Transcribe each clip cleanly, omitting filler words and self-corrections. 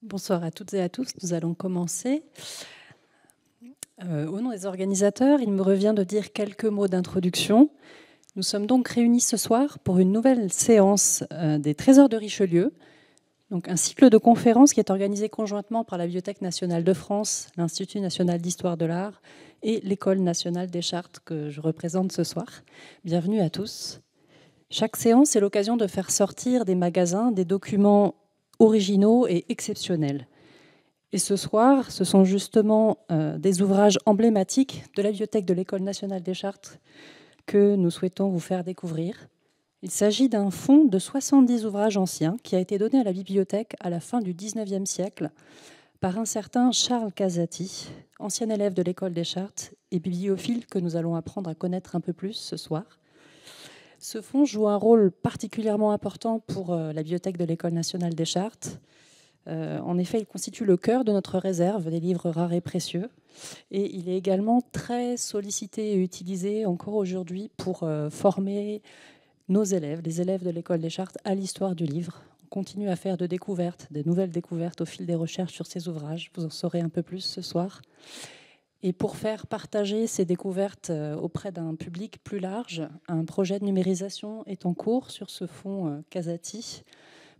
Bonsoir à toutes et à tous. Nous allons commencer. Au nom des organisateurs, il me revient de dire quelques mots d'introduction. Nous sommes donc réunis ce soir pour une nouvelle séance des Trésors de Richelieu, donc un cycle de conférences qui est organisé conjointement par la Bibliothèque nationale de France, l'Institut national d'histoire de l'art et l'École nationale des chartes que je représente ce soir. Bienvenue à tous. Chaque séance est l'occasion de faire sortir des magasins des documents originaux et exceptionnels. Et ce soir, ce sont justement des ouvrages emblématiques de la bibliothèque de l'École nationale des chartes que nous souhaitons vous faire découvrir. Il s'agit d'un fonds de 70 ouvrages anciens qui a été donné à la bibliothèque à la fin du XIXe siècle par un certain Charles Casati, ancien élève de l'École des chartes et bibliophile que nous allons apprendre à connaître un peu plus ce soir. Ce fonds joue un rôle particulièrement important pour la bibliothèque de l'École nationale des chartes. En effet, il constitue le cœur de notre réserve des livres rares et précieux. Et il est également très sollicité et utilisé encore aujourd'hui pour former nos élèves, les élèves de l'École des chartes, à l'histoire du livre. On continue à faire de nouvelles découvertes au fil des recherches sur ces ouvrages. Vous en saurez un peu plus ce soir. Et pour faire partager ces découvertes auprès d'un public plus large, un projet de numérisation est en cours sur ce fonds Casati,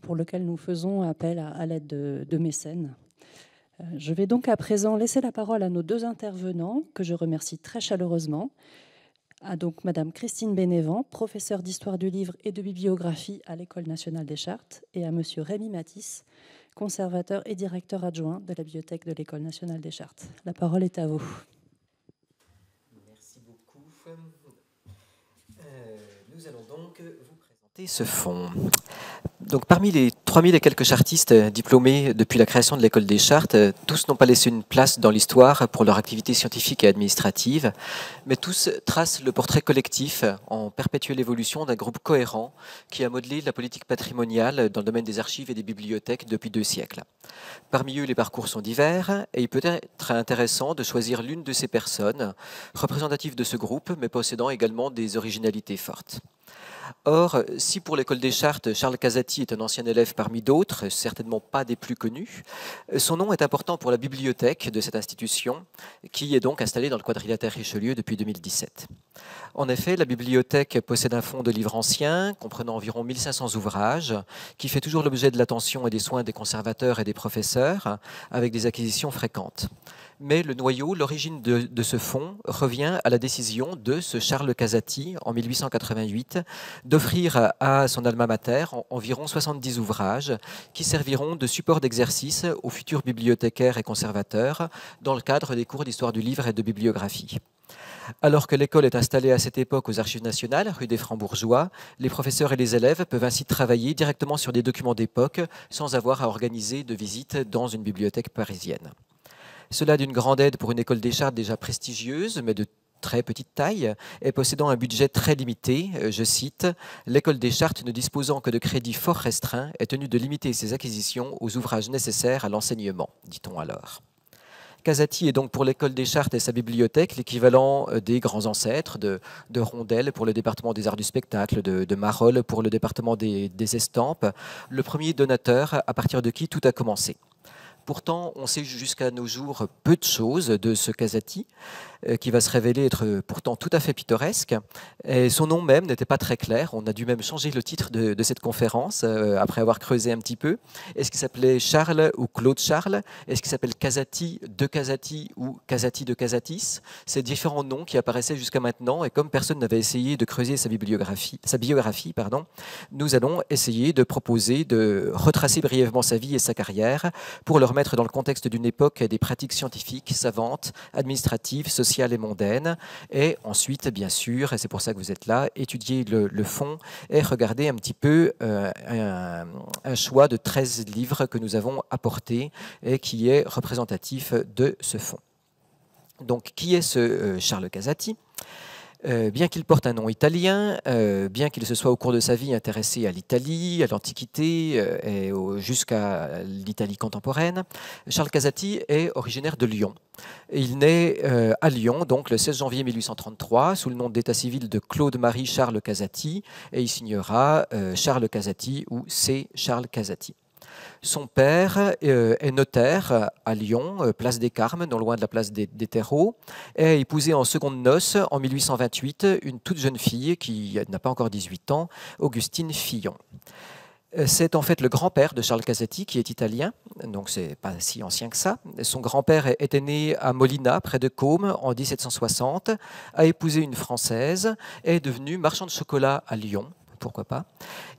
pour lequel nous faisons appel à l'aide de mécènes. Je vais donc à présent laisser la parole à nos deux intervenants, que je remercie très chaleureusement. À donc Madame Christine Bénévent, professeure d'histoire du livre et de bibliographie à l'École nationale des chartes, et à Monsieur Rémi Matisse, conservateur et directeur adjoint de la bibliothèque de l'École nationale des chartes. La parole est à vous. Merci beaucoup. Nous allons donc vous présenter ce fonds. Donc, parmi les 3000 et quelques chartistes diplômés depuis la création de l'École des chartes, tous n'ont pas laissé une place dans l'histoire pour leur activité scientifique et administrative, mais tous tracent le portrait collectif en perpétuelle évolution d'un groupe cohérent qui a modelé la politique patrimoniale dans le domaine des archives et des bibliothèques depuis 2 siècles. Parmi eux, les parcours sont divers et il peut être intéressant de choisir l'une de ces personnes représentatives de ce groupe, mais possédant également des originalités fortes. Or, si pour l'École des chartes, Charles Casati est un ancien élève parmi d'autres, certainement pas des plus connus, son nom est important pour la bibliothèque de cette institution, qui est donc installée dans le quadrilatère Richelieu depuis 2017. En effet, la bibliothèque possède un fonds de livres anciens, comprenant environ 1500 ouvrages, qui fait toujours l'objet de l'attention et des soins des conservateurs et des professeurs, avec des acquisitions fréquentes. Mais le noyau, l'origine de ce fonds, revient à la décision de ce Charles Casati, en 1888, d'offrir à son alma mater environ 70 ouvrages qui serviront de support d'exercice aux futurs bibliothécaires et conservateurs dans le cadre des cours d'histoire du livre et de bibliographie. Alors que l'école est installée à cette époque aux Archives nationales, rue des Francs-Bourgeois, les professeurs et les élèves peuvent ainsi travailler directement sur des documents d'époque sans avoir à organiser de visites dans une bibliothèque parisienne. Cela d'une grande aide pour une école des chartes déjà prestigieuse, mais de très petite taille, et possédant un budget très limité. Je cite, « L'école des chartes, ne disposant que de crédits fort restreints, est tenue de limiter ses acquisitions aux ouvrages nécessaires à l'enseignement », dit-on alors. Casati est donc pour l'École des chartes et sa bibliothèque l'équivalent des grands ancêtres, de Rondel pour le département des arts du spectacle, de Marolles pour le département des estampes, le premier donateur à partir de qui tout a commencé. Pourtant, on sait jusqu'à nos jours peu de choses de ce Casati, qui va se révéler être pourtant tout à fait pittoresque. Et son nom même n'était pas très clair. On a dû même changer le titre de cette conférence après avoir creusé un petit peu. Est-ce qu'il s'appelait Charles ou Claude Charles? Est-ce qu'il s'appelle Casati de Casati ou Casati de Casatis? Ces différents noms qui apparaissaient jusqu'à maintenant. Et comme personne n'avait essayé de creuser sa biographie, nous allons essayer de proposer de retracer brièvement sa vie et sa carrière pour le remettre dans le contexte d'une époque et des pratiques scientifiques, savantes, administratives, sociales et mondaines. Et ensuite, bien sûr, et c'est pour ça que vous êtes là, étudier le fond et regarder un petit peu un choix de 13 livres que nous avons apporté et qui est représentatif de ce fond. Donc, qui est ce Charles Casati ? Bien qu'il porte un nom italien, bien qu'il se soit au cours de sa vie intéressé à l'Italie, à l'Antiquité et jusqu'à l'Italie contemporaine, Charles Casati est originaire de Lyon. Il naît à Lyon, donc le 16 janvier 1833, sous le nom d'état civil de Claude-Marie Charles Casati, et il signera Charles Casati ou C. Charles Casati. Son père est notaire à Lyon, place des Carmes, non loin de la place des Terreaux, et a épousé en seconde noces, en 1828, une toute jeune fille qui n'a pas encore 18 ans, Augustine Fillon. C'est en fait le grand-père de Charles Casati, qui est italien, donc c'est pas si ancien que ça. Son grand-père était né à Molina, près de Côme, en 1760, a épousé une Française et est devenu marchand de chocolat à Lyon. Pourquoi pas.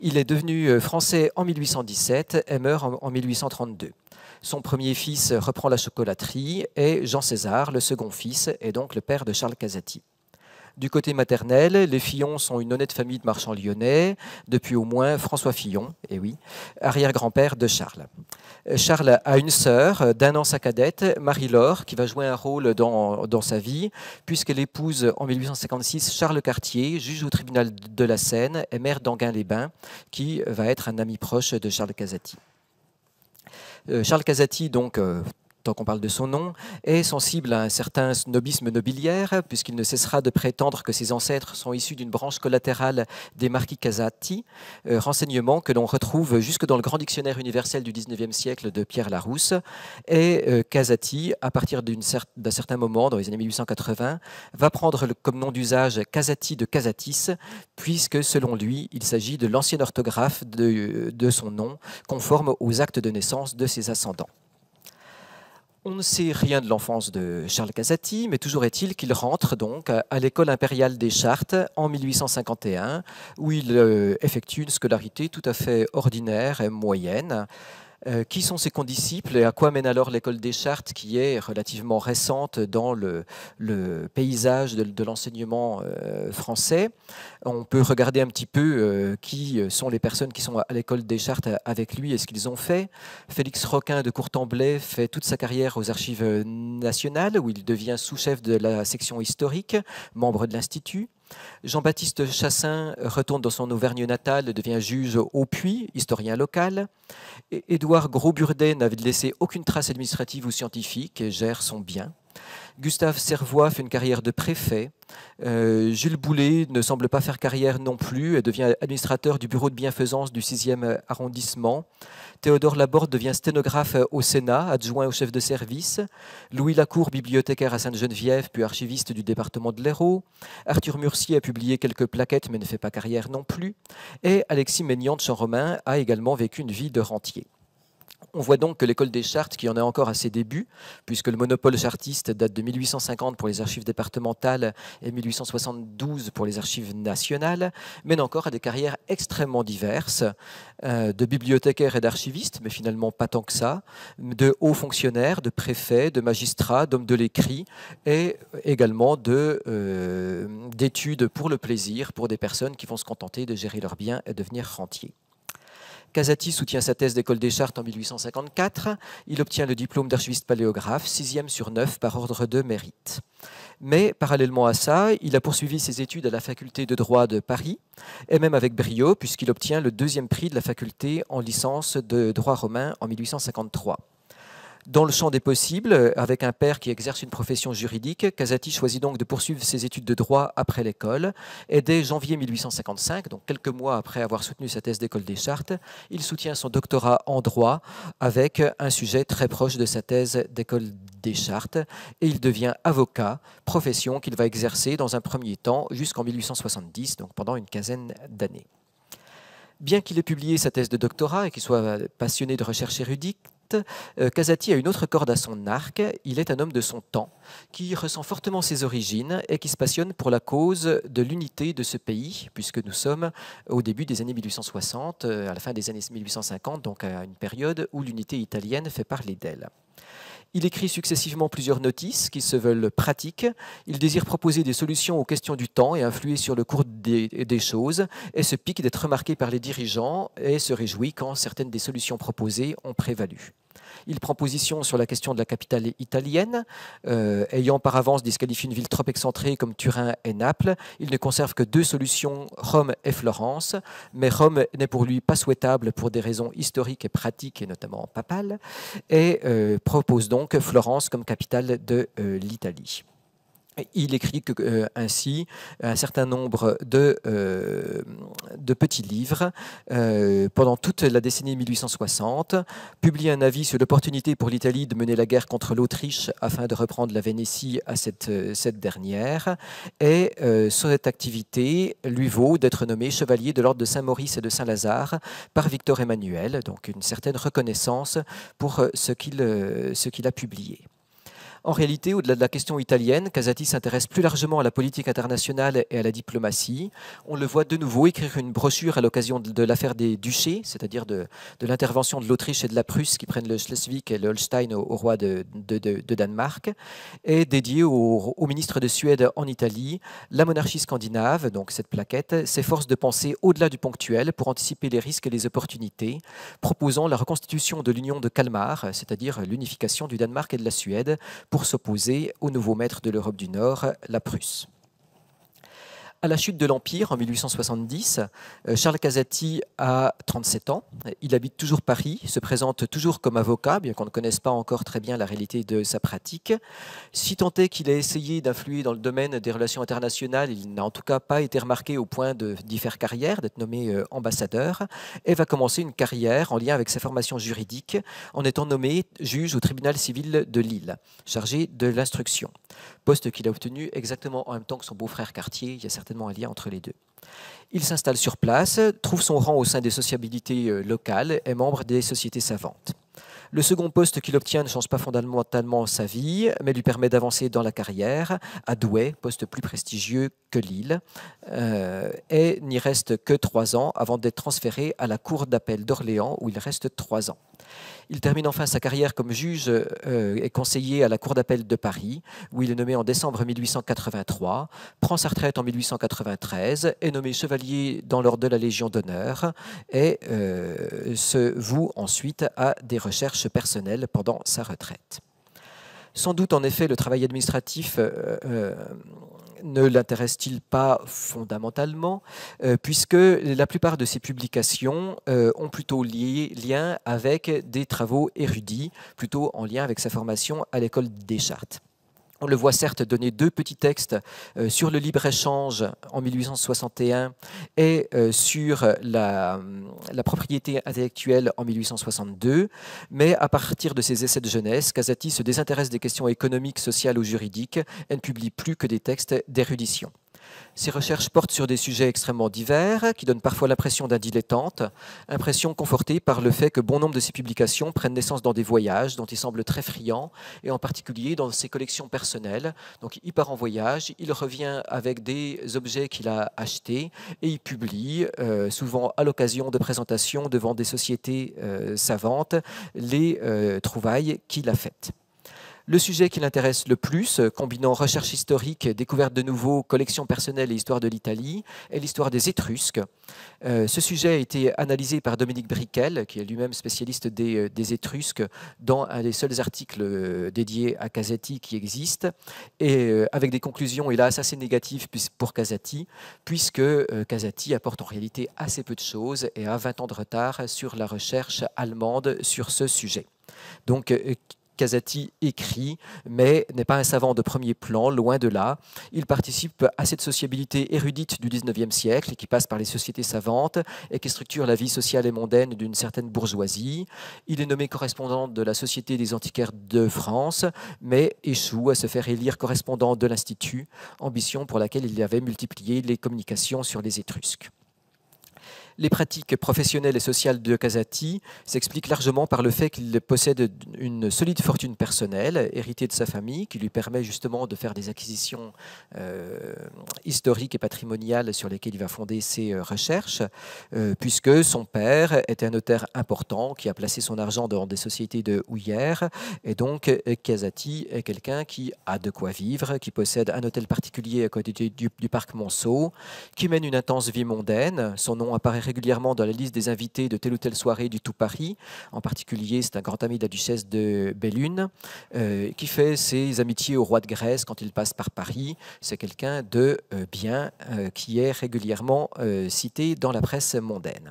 Il est devenu français en 1817 et meurt en 1832. Son premier fils reprend la chocolaterie et Jean César, le second fils, est donc le père de Charles Casati. Du côté maternel, les Fillon sont une honnête famille de marchands lyonnais, depuis au moins François Fillon, et oui, arrière-grand-père de Charles. Charles a une sœur d'1 an sa cadette, Marie-Laure, qui va jouer un rôle dans sa vie, puisqu'elle épouse en 1856 Charles Cartier, juge au tribunal de la Seine et maire d'Enghien-les-Bains, qui va être un ami proche de Charles Casati. Charles Casati, donc, tant qu'on parle de son nom, est sensible à un certain snobisme nobiliaire, puisqu'il ne cessera de prétendre que ses ancêtres sont issus d'une branche collatérale des marquis Casati, renseignement que l'on retrouve jusque dans le grand dictionnaire universel du XIXe siècle de Pierre Larousse. Et Casati, à partir d'un certain moment, dans les années 1880, va prendre comme nom d'usage Casati de Casatis, puisque selon lui, il s'agit de l'ancienne orthographe de son nom, conforme aux actes de naissance de ses ascendants. On ne sait rien de l'enfance de Charles Casati, mais toujours est-il qu'il rentre donc à l'école impériale des Chartes en 1851, où il effectue une scolarité tout à fait ordinaire et moyenne. Qui sont ses condisciples et à quoi mène alors l'école des Chartes, qui est relativement récente dans le paysage de l'enseignement français. On peut regarder un petit peu qui sont les personnes qui sont à l'école des Chartes avec lui et ce qu'ils ont fait. Félix Roquin de Courtemblay fait toute sa carrière aux Archives nationales, où il devient sous-chef de la section historique, membre de l'Institut. Jean-Baptiste Chassin retourne dans son Auvergne natale et devient juge au Puy, historien local. Édouard Gros-Burdet n'a laissé aucune trace administrative ou scientifique et gère son bien. Gustave Servois fait une carrière de préfet. Jules Boulet ne semble pas faire carrière non plus et devient administrateur du bureau de bienfaisance du 6e arrondissement. Théodore Laborde devient sténographe au Sénat, adjoint au chef de service. Louis Lacour, bibliothécaire à Sainte-Geneviève, puis archiviste du département de l'Hérault. Arthur Murcier a publié quelques plaquettes mais ne fait pas carrière non plus. Et Alexis Maignan de Champ-Romain a également vécu une vie de rentier. On voit donc que l'école des Chartes, qui en est encore à ses débuts, puisque le monopole chartiste date de 1850 pour les archives départementales et 1872 pour les archives nationales, mène encore à des carrières extrêmement diverses, de bibliothécaires et d'archivistes, mais finalement pas tant que ça, de hauts fonctionnaires, de préfets, de magistrats, d'hommes de l'écrit, et également d'études pour le plaisir, pour des personnes qui vont se contenter de gérer leurs biens et devenir rentiers. Casati soutient sa thèse d'école des Chartes en 1854. Il obtient le diplôme d'archiviste paléographe, 6e sur 9 par ordre de mérite. Mais parallèlement à ça, il a poursuivi ses études à la faculté de droit de Paris, et même avec brio, puisqu'il obtient le 2e prix de la faculté en licence de droit romain en 1853. Dans le champ des possibles, avec un père qui exerce une profession juridique, Casati choisit donc de poursuivre ses études de droit après l'école. Et dès janvier 1855, donc quelques mois après avoir soutenu sa thèse d'école des Chartes, il soutient son doctorat en droit avec un sujet très proche de sa thèse d'école des Chartes. Et il devient avocat, profession qu'il va exercer dans un premier temps jusqu'en 1870, donc pendant une quinzaine d'années. Bien qu'il ait publié sa thèse de doctorat et qu'il soit passionné de recherche érudite, Casati a une autre corde à son arc. Il est un homme de son temps qui ressent fortement ses origines et qui se passionne pour la cause de l'unité de ce pays, puisque nous sommes au début des années 1860, à la fin des années 1850, donc à une période où l'unité italienne fait parler d'elle. Il écrit successivement plusieurs notices qui se veulent pratiques. Il désire proposer des solutions aux questions du temps et influer sur le cours des choses, et se pique d'être remarqué par les dirigeants et se réjouit quand certaines des solutions proposées ont prévalu. Il prend position sur la question de la capitale italienne, ayant par avance disqualifié une ville trop excentrée comme Turin et Naples. Il ne conserve que 2 solutions, Rome et Florence, mais Rome n'est pour lui pas souhaitable pour des raisons historiques et pratiques, et notamment papales, et propose donc Florence comme capitale de l'Italie. Il écrit ainsi un certain nombre de petits livres pendant toute la décennie 1860, publie un avis sur l'opportunité pour l'Italie de mener la guerre contre l'Autriche afin de reprendre la Vénétie à cette dernière, et cette activité lui vaut d'être nommé chevalier de l'ordre de Saint-Maurice et de Saint-Lazare par Victor Emmanuel, donc une certaine reconnaissance pour ce qu'il a publié. En réalité, au-delà de la question italienne, Casati s'intéresse plus largement à la politique internationale et à la diplomatie. On le voit de nouveau écrire une brochure à l'occasion de l'affaire des duchés, c'est-à-dire de l'intervention de l'Autriche et de la Prusse qui prennent le Schleswig et le Holstein au roi de Danemark, et dédiée au ministre de Suède en Italie. La monarchie scandinave, donc cette plaquette, s'efforce de penser au-delà du ponctuel pour anticiper les risques et les opportunités, proposant la reconstitution de l'union de Kalmar, c'est-à-dire l'unification du Danemark et de la Suède, pour s'opposer au nouveau maître de l'Europe du Nord, la Prusse. À la chute de l'Empire en 1870, Charles Casati a 37 ans. Il habite toujours Paris, se présente toujours comme avocat, bien qu'on ne connaisse pas encore très bien la réalité de sa pratique. Si tant est qu'il a essayé d'influer dans le domaine des relations internationales, il n'a en tout cas pas été remarqué au point d'y faire carrière, d'être nommé ambassadeur, et va commencer une carrière en lien avec sa formation juridique en étant nommé juge au tribunal civil de Lille, chargé de l'instruction. Poste qu'il a obtenu exactement en même temps que son beau-frère Cartier. Il y a certainement un lien entre les deux. Il s'installe sur place, trouve son rang au sein des sociabilités locales, est membre des sociétés savantes. Le second poste qu'il obtient ne change pas fondamentalement sa vie, mais lui permet d'avancer dans la carrière à Douai, poste plus prestigieux que Lille, et n'y reste que 3 ans avant d'être transféré à la cour d'appel d'Orléans, où il reste 3 ans. Il termine enfin sa carrière comme juge et conseiller à la Cour d'appel de Paris, où il est nommé en décembre 1883, prend sa retraite en 1893, est nommé chevalier dans l'ordre de la Légion d'honneur et se voue ensuite à des recherches personnelles pendant sa retraite. Sans doute, en effet, le travail administratif ne l'intéresse-t-il pas fondamentalement, puisque la plupart de ses publications ont plutôt lien avec des travaux érudits, plutôt en lien avec sa formation à l'école des Chartes. On le voit certes donner 2 petits textes sur le libre-échange en 1861 et sur la propriété intellectuelle en 1862, mais à partir de ses essais de jeunesse, Casati se désintéresse des questions économiques, sociales ou juridiques et ne publie plus que des textes d'érudition. Ses recherches portent sur des sujets extrêmement divers, qui donnent parfois l'impression d'un dilettante, impression confortée par le fait que bon nombre de ses publications prennent naissance dans des voyages dont il semble très friand, et en particulier dans ses collections personnelles. Donc il part en voyage, il revient avec des objets qu'il a achetés, et il publie, souvent à l'occasion de présentations devant des sociétés savantes, les trouvailles qu'il a faites. Le sujet qui l'intéresse le plus, combinant recherche historique, découverte de nouveaux, collection personnelle et histoire de l'Italie, est l'histoire des Étrusques. Ce sujet a été analysé par Dominique Briquel, qui est lui-même spécialiste des Étrusques, dans un des seuls articles dédiés à Casati qui existe, et avec des conclusions, hélas, assez négatives pour Casati, puisque Casati apporte en réalité assez peu de choses et a 20 ans de retard sur la recherche allemande sur ce sujet. Donc, Casati écrit, mais n'est pas un savant de premier plan, loin de là. Il participe à cette sociabilité érudite du XIXe siècle, qui passe par les sociétés savantes et qui structure la vie sociale et mondaine d'une certaine bourgeoisie. Il est nommé correspondant de la Société des antiquaires de France, mais échoue à se faire élire correspondant de l'Institut, ambition pour laquelle il avait multiplié les communications sur les Étrusques. Les pratiques professionnelles et sociales de Casati s'expliquent largement par le fait qu'il possède une solide fortune personnelle, héritée de sa famille, qui lui permet justement de faire des acquisitions historiques et patrimoniales sur lesquelles il va fonder ses recherches, puisque son père était un notaire important qui a placé son argent dans des sociétés de houillères, et donc Casati est quelqu'un qui a de quoi vivre, qui possède un hôtel particulier à côté du parc Monceau, qui mène une intense vie mondaine. Son nom apparaît régulièrement dans la liste des invités de telle ou telle soirée du tout Paris. En particulier, c'est un grand ami de la duchesse de Bellune qui fait ses amitiés au roi de Grèce quand il passe par Paris. C'est quelqu'un de bien qui est régulièrement cité dans la presse mondaine.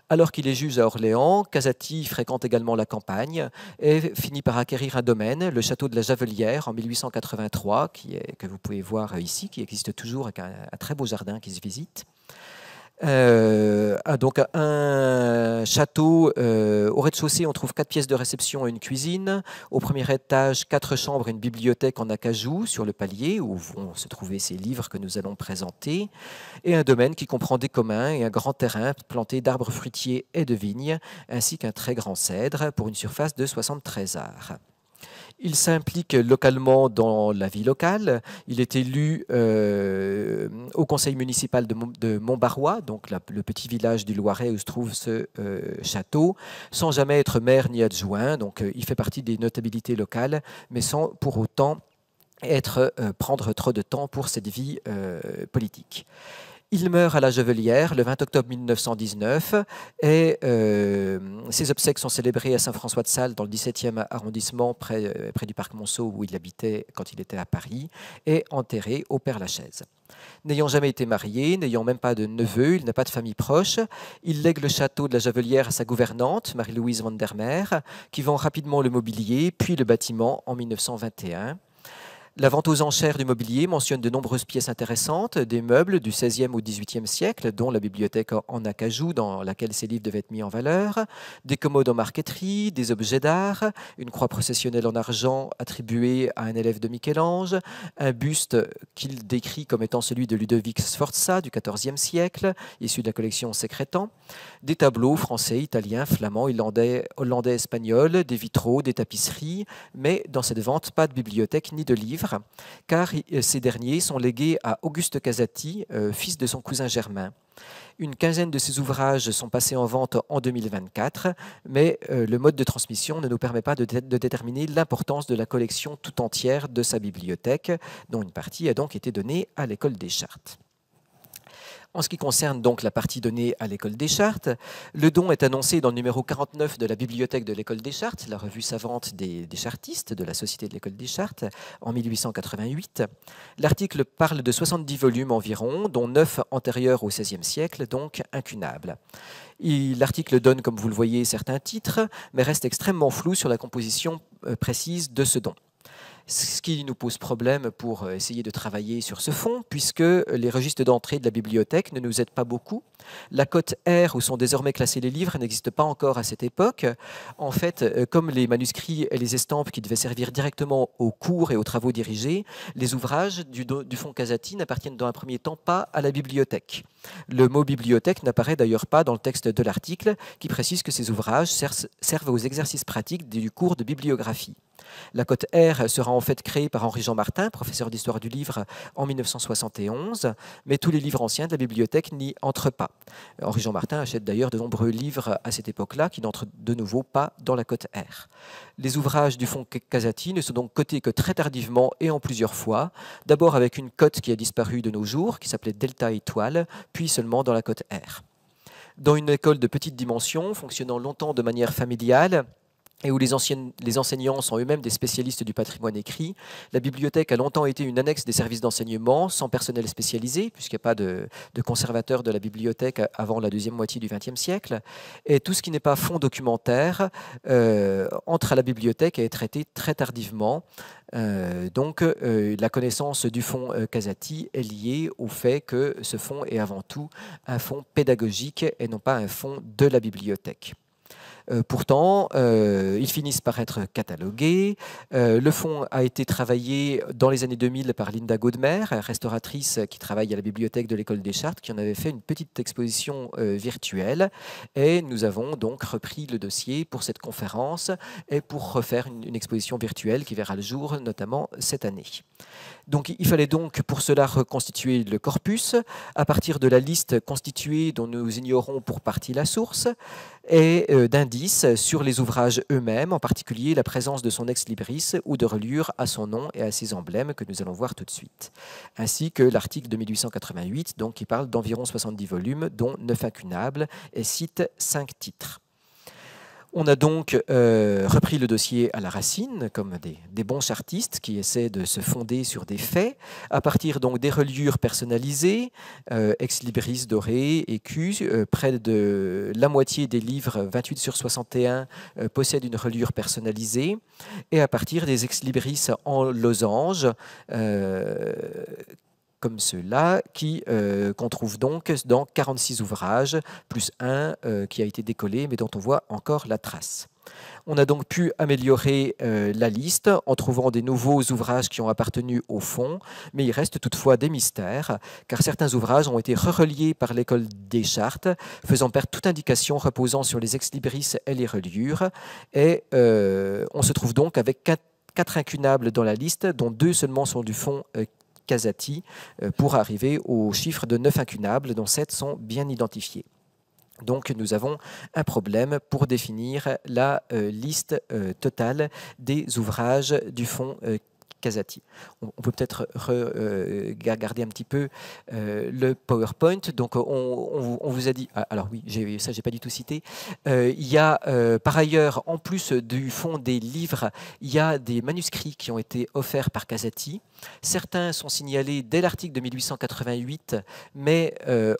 Alors qu'il est juge à Orléans, Casati fréquente également la campagne et finit par acquérir un domaine, le château de la Javelière, en 1883, que vous pouvez voir ici, qui existe toujours avec un très beau jardin qui se visite. Donc un château, au rez-de-chaussée on trouve 4 pièces de réception et une cuisine, au premier étage 4 chambres et une bibliothèque en acajou sur le palier où vont se trouver ces livres que nous allons présenter, et un domaine qui comprend des communs et un grand terrain planté d'arbres fruitiers et de vignes, ainsi qu'un très grand cèdre pour une surface de 73 arts. Il s'implique localement dans la vie locale. Il est élu au conseil municipal de Montbarrois, donc le petit village du Loiret où se trouve ce château, sans jamais être maire ni adjoint. Donc il fait partie des notabilités locales, mais sans pour autant prendre trop de temps pour cette vie politique. Il meurt à la Javelière le 20 octobre 1919 et ses obsèques sont célébrées à Saint-François-de-Sales dans le 17e arrondissement près du parc Monceau où il habitait quand il était à Paris, et enterré au Père-Lachaise. N'ayant jamais été marié, n'ayant même pas de neveu, il n'a pas de famille proche, il lègue le château de la Javelière à sa gouvernante, Marie-Louise van der Meer, qui vend rapidement le mobilier puis le bâtiment en 1921. La vente aux enchères du mobilier mentionne de nombreuses pièces intéressantes, des meubles du XVIe au XVIIIe siècle, dont la bibliothèque en acajou dans laquelle ces livres devaient être mis en valeur, des commodes en marqueterie, des objets d'art, une croix processionnelle en argent attribuée à un élève de Michel-Ange, un buste qu'il décrit comme étant celui de Ludovic Sforza du XIVe siècle, issu de la collection Secrétan, des tableaux français, italiens, flamands, hollandais, espagnols, des vitraux, des tapisseries, mais dans cette vente, pas de bibliothèque ni de livres, car ces derniers sont légués à Auguste Casati, fils de son cousin Germain. Une quinzaine de ces ouvrages sont passés en vente en 2024, mais le mode de transmission ne nous permet pas de déterminer l'importance de la collection tout entière de sa bibliothèque, dont une partie a donc été donnée à l'École des Chartes. En ce qui concerne donc la partie donnée à l'École des Chartes, le don est annoncé dans le numéro 49 de la bibliothèque de l'École des Chartes, la revue savante des chartistes de la Société de l'École des Chartes, en 1888. L'article parle de 70 volumes environ, dont 9 antérieurs au XVIe siècle, donc incunables. L'article donne, comme vous le voyez, certains titres, mais reste extrêmement flou sur la composition précise de ce don. Ce qui nous pose problème pour essayer de travailler sur ce fond, puisque les registres d'entrée de la bibliothèque ne nous aident pas beaucoup. La cote R, où sont désormais classés les livres, n'existe pas encore à cette époque. En fait, comme les manuscrits et les estampes qui devaient servir directement aux cours et aux travaux dirigés, les ouvrages du fonds Casati n'appartiennent dans un premier temps pas à la bibliothèque. Le mot bibliothèque n'apparaît d'ailleurs pas dans le texte de l'article, qui précise que ces ouvrages servent aux exercices pratiques du cours de bibliographie. La cote R sera en fait créée par Henri-Jean Martin, professeur d'histoire du livre en 1971, mais tous les livres anciens de la bibliothèque n'y entrent pas. Henri-Jean Martin achète d'ailleurs de nombreux livres à cette époque-là qui n'entrent de nouveau pas dans la cote R. Les ouvrages du fonds Casati ne sont donc cotés que très tardivement et en plusieurs fois, d'abord avec une cote qui a disparu de nos jours, qui s'appelait Delta Étoile, puis seulement dans la cote R. Dans une école de petite dimension, fonctionnant longtemps de manière familiale, et où les enseignants sont eux-mêmes des spécialistes du patrimoine écrit, la bibliothèque a longtemps été une annexe des services d'enseignement, sans personnel spécialisé, puisqu'il n'y a pas de conservateur de la bibliothèque avant la deuxième moitié du XXe siècle. Et tout ce qui n'est pas fonds documentaire entre à la bibliothèque et est traité très tardivement. Donc la connaissance du fonds Casati est liée au fait que ce fonds est avant tout un fonds pédagogique et non pas un fonds de la bibliothèque. Pourtant, ils finissent par être catalogués. Le fonds a été travaillé dans les années 2000 par Linda Godmer, restauratrice qui travaille à la bibliothèque de l'École des Chartes, qui en avait fait une petite exposition virtuelle. Et nous avons donc repris le dossier pour cette conférence et pour refaire une exposition virtuelle qui verra le jour notamment cette année. Donc, il fallait donc pour cela reconstituer le corpus à partir de la liste constituée dont nous ignorons pour partie la source et d'indices sur les ouvrages eux-mêmes, en particulier la présence de son ex-libris ou de reliures à son nom et à ses emblèmes que nous allons voir tout de suite, ainsi que l'article de 1888 donc, qui parle d'environ 70 volumes, dont 9 incunables et cite 5 titres. On a donc repris le dossier à la racine, comme des bons chartistes qui essaient de se fonder sur des faits, à partir donc des reliures personnalisées, ex libris doré, écus, près de la moitié des livres, 28 sur 61, possèdent une reliure personnalisée, et à partir des ex libris en losange, comme ceux-là, qu'on trouve donc dans 46 ouvrages, plus un qui a été décollé, mais dont on voit encore la trace. On a donc pu améliorer la liste en trouvant des nouveaux ouvrages qui ont appartenu au fond, mais il reste toutefois des mystères, car certains ouvrages ont été reliés par l'école des Chartes, faisant perdre toute indication reposant sur les ex-libris et les reliures, et on se trouve donc avec quatre incunables dans la liste, dont 2 seulement sont du fond Casati, pour arriver au chiffre de 9 incunables, dont 7 sont bien identifiés. Donc nous avons un problème pour définir la liste totale des ouvrages du fonds Casati. On peut peut-être regarder un petit peu le PowerPoint. Donc on vous a dit, alors oui, ça j'ai pas du tout cité, il y a par ailleurs, en plus du fonds des livres, il y a des manuscrits qui ont été offerts par Casati. Certains sont signalés dès l'article de 1888, mais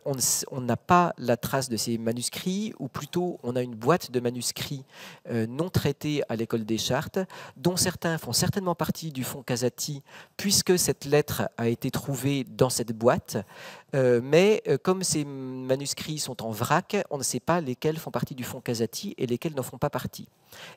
on n'a pas la trace de ces manuscrits, ou plutôt on a une boîte de manuscrits non traités à l'école des Chartes, dont certains font certainement partie du fonds Casati, puisque cette lettre a été trouvée dans cette boîte, mais comme ces manuscrits sont en vrac, on ne sait pas lesquels font partie du fonds Casati et lesquels n'en font pas partie.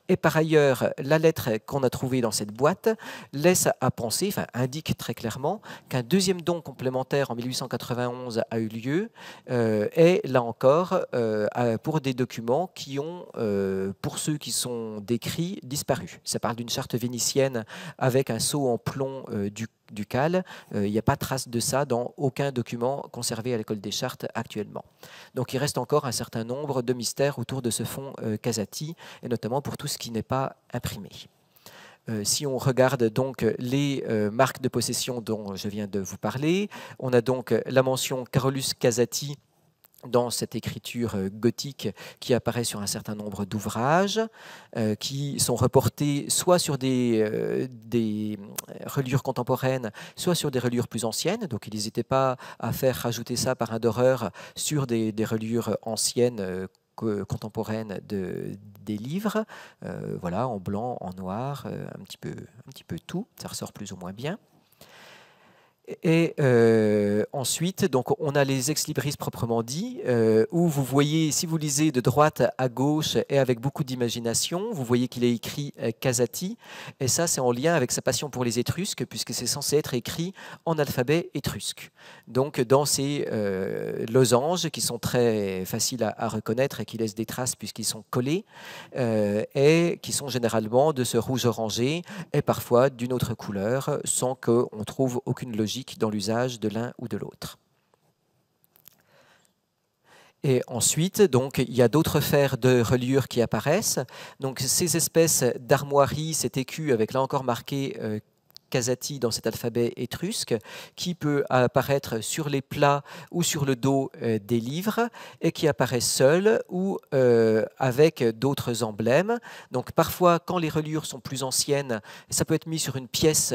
Et par ailleurs, la lettre qu'on a trouvée dans cette boîte laisse à penser, enfin indique très clairement, qu'un deuxième don complémentaire en 1891 a eu lieu, et là encore, pour des documents qui ont, pour ceux qui sont décrits, disparu. Ça parle d'une charte vénitienne avec un sceau en plomb ducal. Il n'y a pas trace de ça dans aucun document conservé à l'école des Chartes actuellement. Donc il reste encore un certain nombre de mystères autour de ce fonds Casati, et notamment pour tout ce qui n'est pas imprimé. Si on regarde donc les marques de possession dont je viens de vous parler, on a donc la mention Carolus Casati dans cette écriture gothique qui apparaît sur un certain nombre d'ouvrages, qui sont reportés soit sur des reliures contemporaines, soit sur des reliures plus anciennes. Donc ils n'hésitaient pas à faire rajouter ça par un doreur sur des reliures anciennes contemporaines des livres, voilà, en blanc, en noir, un petit peu tout, ça ressort plus ou moins bien. Et ensuite, donc, on a les ex-libris proprement dit, où vous voyez, si vous lisez de droite à gauche et avec beaucoup d'imagination, vous voyez qu'il est écrit Casati, et ça c'est en lien avec sa passion pour les Étrusques, puisque c'est censé être écrit en alphabet étrusque. Donc dans ces losanges qui sont très faciles à reconnaître et qui laissent des traces puisqu'ils sont collés, et qui sont généralement de ce rouge orangé et parfois d'une autre couleur, sans qu'on trouve aucune logique dans l'usage de l'un ou de l'autre. Et ensuite, donc, il y a d'autres fers de reliure qui apparaissent. Donc, ces espèces d'armoiries, cet écu avec là encore marqué Casati dans cet alphabet étrusque, qui peut apparaître sur les plats ou sur le dos des livres, et qui apparaît seul ou avec d'autres emblèmes. Donc parfois, quand les reliures sont plus anciennes, ça peut être mis sur une pièce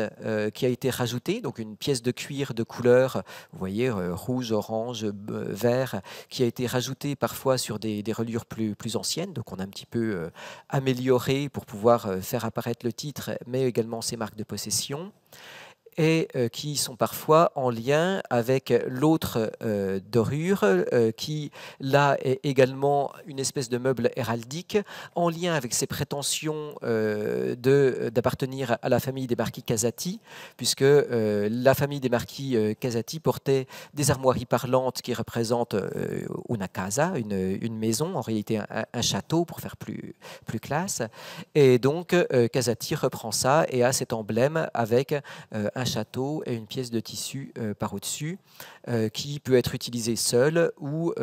qui a été rajoutée, donc une pièce de cuir de couleur, vous voyez, rouge, orange, vert, qui a été rajoutée parfois sur des reliures plus anciennes. Donc on a un petit peu amélioré pour pouvoir faire apparaître le titre, mais également ses marques de possession, et qui sont parfois en lien avec l'autre dorure, qui là est également une espèce de meuble héraldique, en lien avec ses prétentions d'appartenir à la famille des marquis Casati, puisque la famille des marquis Casati portait des armoiries parlantes qui représentent una casa, une maison, en réalité un château pour faire plus classe, et donc Casati reprend ça et a cet emblème avec un château et une pièce de tissu par au-dessus, qui peut être utilisé seul ou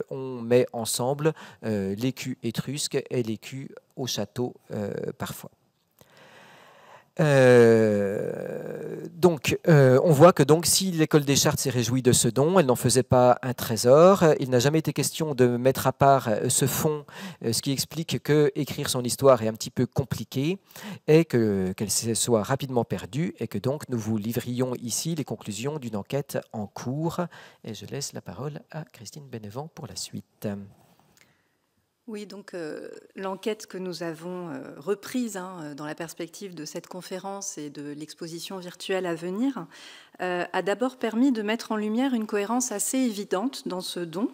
on met ensemble l'écu étrusque et l'écu au château parfois. Donc, on voit que donc, si l'école des Chartes s'est réjouie de ce don, elle n'en faisait pas un trésor. Il n'a jamais été question de mettre à part ce fonds, ce qui explique que écrire son histoire est un petit peu compliqué et qu'elle soit rapidement perdue et que donc nous vous livrions ici les conclusions d'une enquête en cours. Et je laisse la parole à Christine Bénévent pour la suite. Oui, donc l'enquête que nous avons reprise dans la perspective de cette conférence et de l'exposition virtuelle à venir a d'abord permis de mettre en lumière une cohérence assez évidente dans ce don,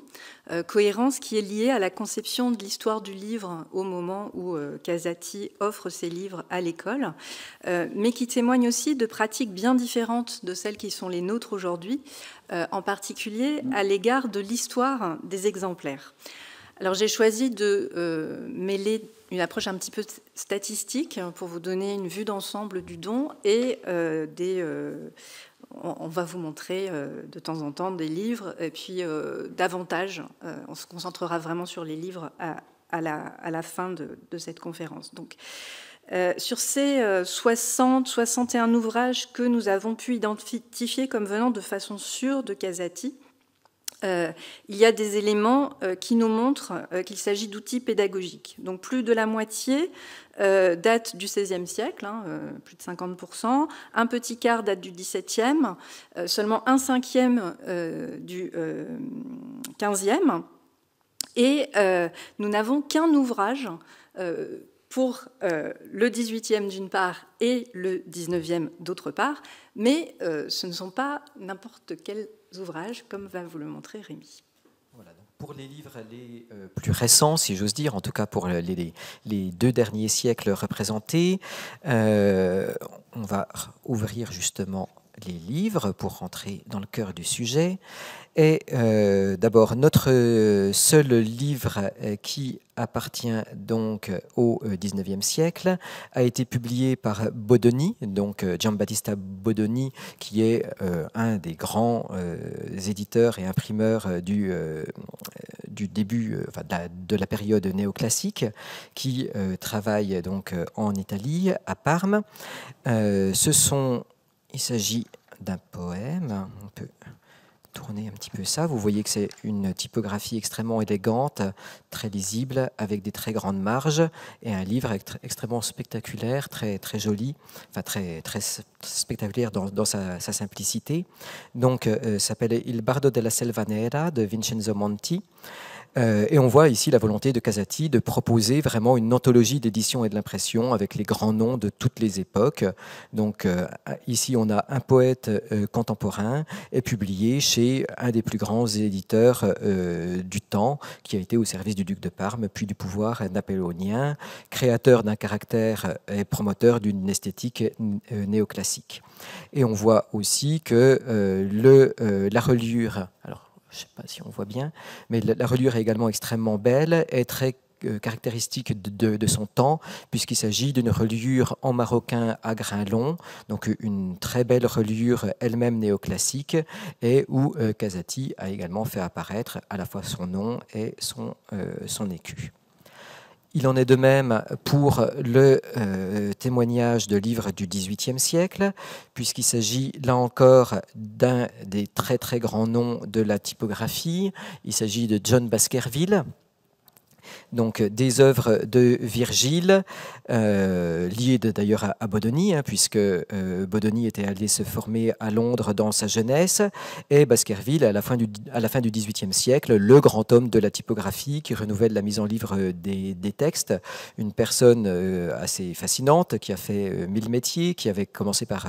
cohérence qui est liée à la conception de l'histoire du livre au moment où Casati offre ses livres à l'école, mais qui témoigne aussi de pratiques bien différentes de celles qui sont les nôtres aujourd'hui, en particulier à l'égard de l'histoire des exemplaires. Alors j'ai choisi de mêler une approche un petit peu statistique pour vous donner une vue d'ensemble du don et on va vous montrer de temps en temps des livres et puis davantage, on se concentrera vraiment sur les livres à la fin de cette conférence. Donc, sur ces 60-61 ouvrages que nous avons pu identifier comme venant de façon sûre de Casati, il y a des éléments qui nous montrent qu'il s'agit d'outils pédagogiques. Donc plus de la moitié date du XVIe siècle, plus de 50%, un petit quart date du XVIIe, seulement un cinquième du XVe, et nous n'avons qu'un ouvrage pour le XVIIIe d'une part et le XIXe d'autre part, mais ce ne sont pas n'importe quels ouvrages, comme va vous le montrer Rémi. Voilà, donc pour les livres les plus récents, si j'ose dire, en tout cas pour les 2 derniers siècles représentés, on va ouvrir justement les livres pour rentrer dans le cœur du sujet. Et d'abord, notre seul livre qui appartient donc au XIXe siècle a été publié par Bodoni, donc Giambattista Bodoni, qui est un des grands éditeurs et imprimeurs du début, enfin, de la période néoclassique, qui travaille donc en Italie, à Parme. Il s'agit d'un poème. On peut tourner un petit peu ça. Vous voyez que c'est une typographie extrêmement élégante, très lisible, avec des très grandes marges, et un livre extrêmement spectaculaire, très, très joli, enfin très, très spectaculaire dans sa simplicité. Donc, s'appelle Il Bardo della Selva Nera de Vincenzo Monti. Et on voit ici la volonté de Casati de proposer vraiment une anthologie d'édition et de l'impression avec les grands noms de toutes les époques. Donc ici, on a un poète contemporain et publié chez un des plus grands éditeurs du temps, qui a été au service du duc de Parme, puis du pouvoir napoléonien, créateur d'un caractère et promoteur d'une esthétique néoclassique. Et on voit aussi que la reliure... Alors, je ne sais pas si on voit bien, mais la reliure est également extrêmement belle et très caractéristique de son temps, puisqu'il s'agit d'une reliure en maroquin à grains longs, donc une très belle reliure elle-même néoclassique, et où Casati a également fait apparaître à la fois son nom et son écu. Il en est de même pour le témoignage de livres du XVIIIe siècle, puisqu'il s'agit là encore d'un des très très grands noms de la typographie. Il s'agit de John Baskerville. Donc des œuvres de Virgile, liées d'ailleurs à Bodoni, puisque Bodoni était allé se former à Londres dans sa jeunesse, et Baskerville, à la fin du XVIIIe siècle, le grand homme de la typographie qui renouvelle la mise en livre des textes, une personne assez fascinante qui a fait 1000 métiers, qui avait commencé par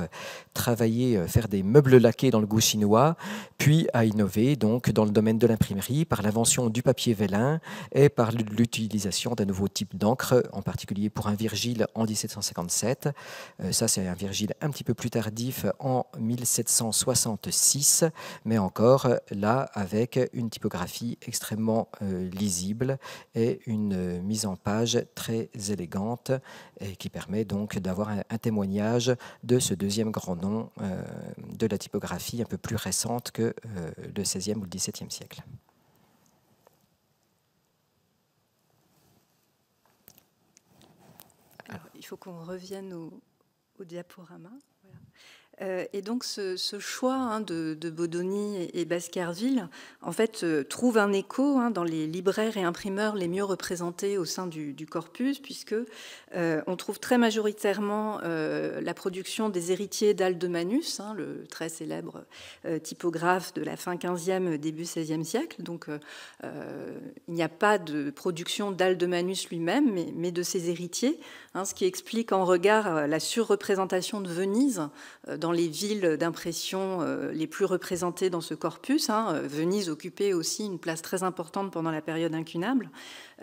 travailler, faire des meubles laqués dans le goût chinois, puis a innové donc dans le domaine de l'imprimerie par l'invention du papier vélin et par l'utilisation d'un nouveau type d'encre, en particulier pour un Virgile en 1757. Ça, c'est un Virgile un petit peu plus tardif en 1766, mais encore là avec une typographie extrêmement lisible et une mise en page très élégante et qui permet donc d'avoir un témoignage de ce deuxième grand nom de la typographie un peu plus récente que le XVIe ou le XVIIe siècle. Alors, il faut qu'on revienne au diaporama. Voilà. Et donc ce choix de Bodoni et Baskerville, en fait, trouve un écho dans les libraires et imprimeurs les mieux représentés au sein du corpus, puisque on trouve très majoritairement la production des héritiers d'Aldemanus, le très célèbre typographe de la fin 15e, début 16e siècle. Donc il n'y a pas de production d'Aldemanus lui-même, mais de ses héritiers, ce qui explique en regard la surreprésentation de Venise dans les villes d'impression les plus représentées dans ce corpus. Venise occupait aussi une place très importante pendant la période incunable.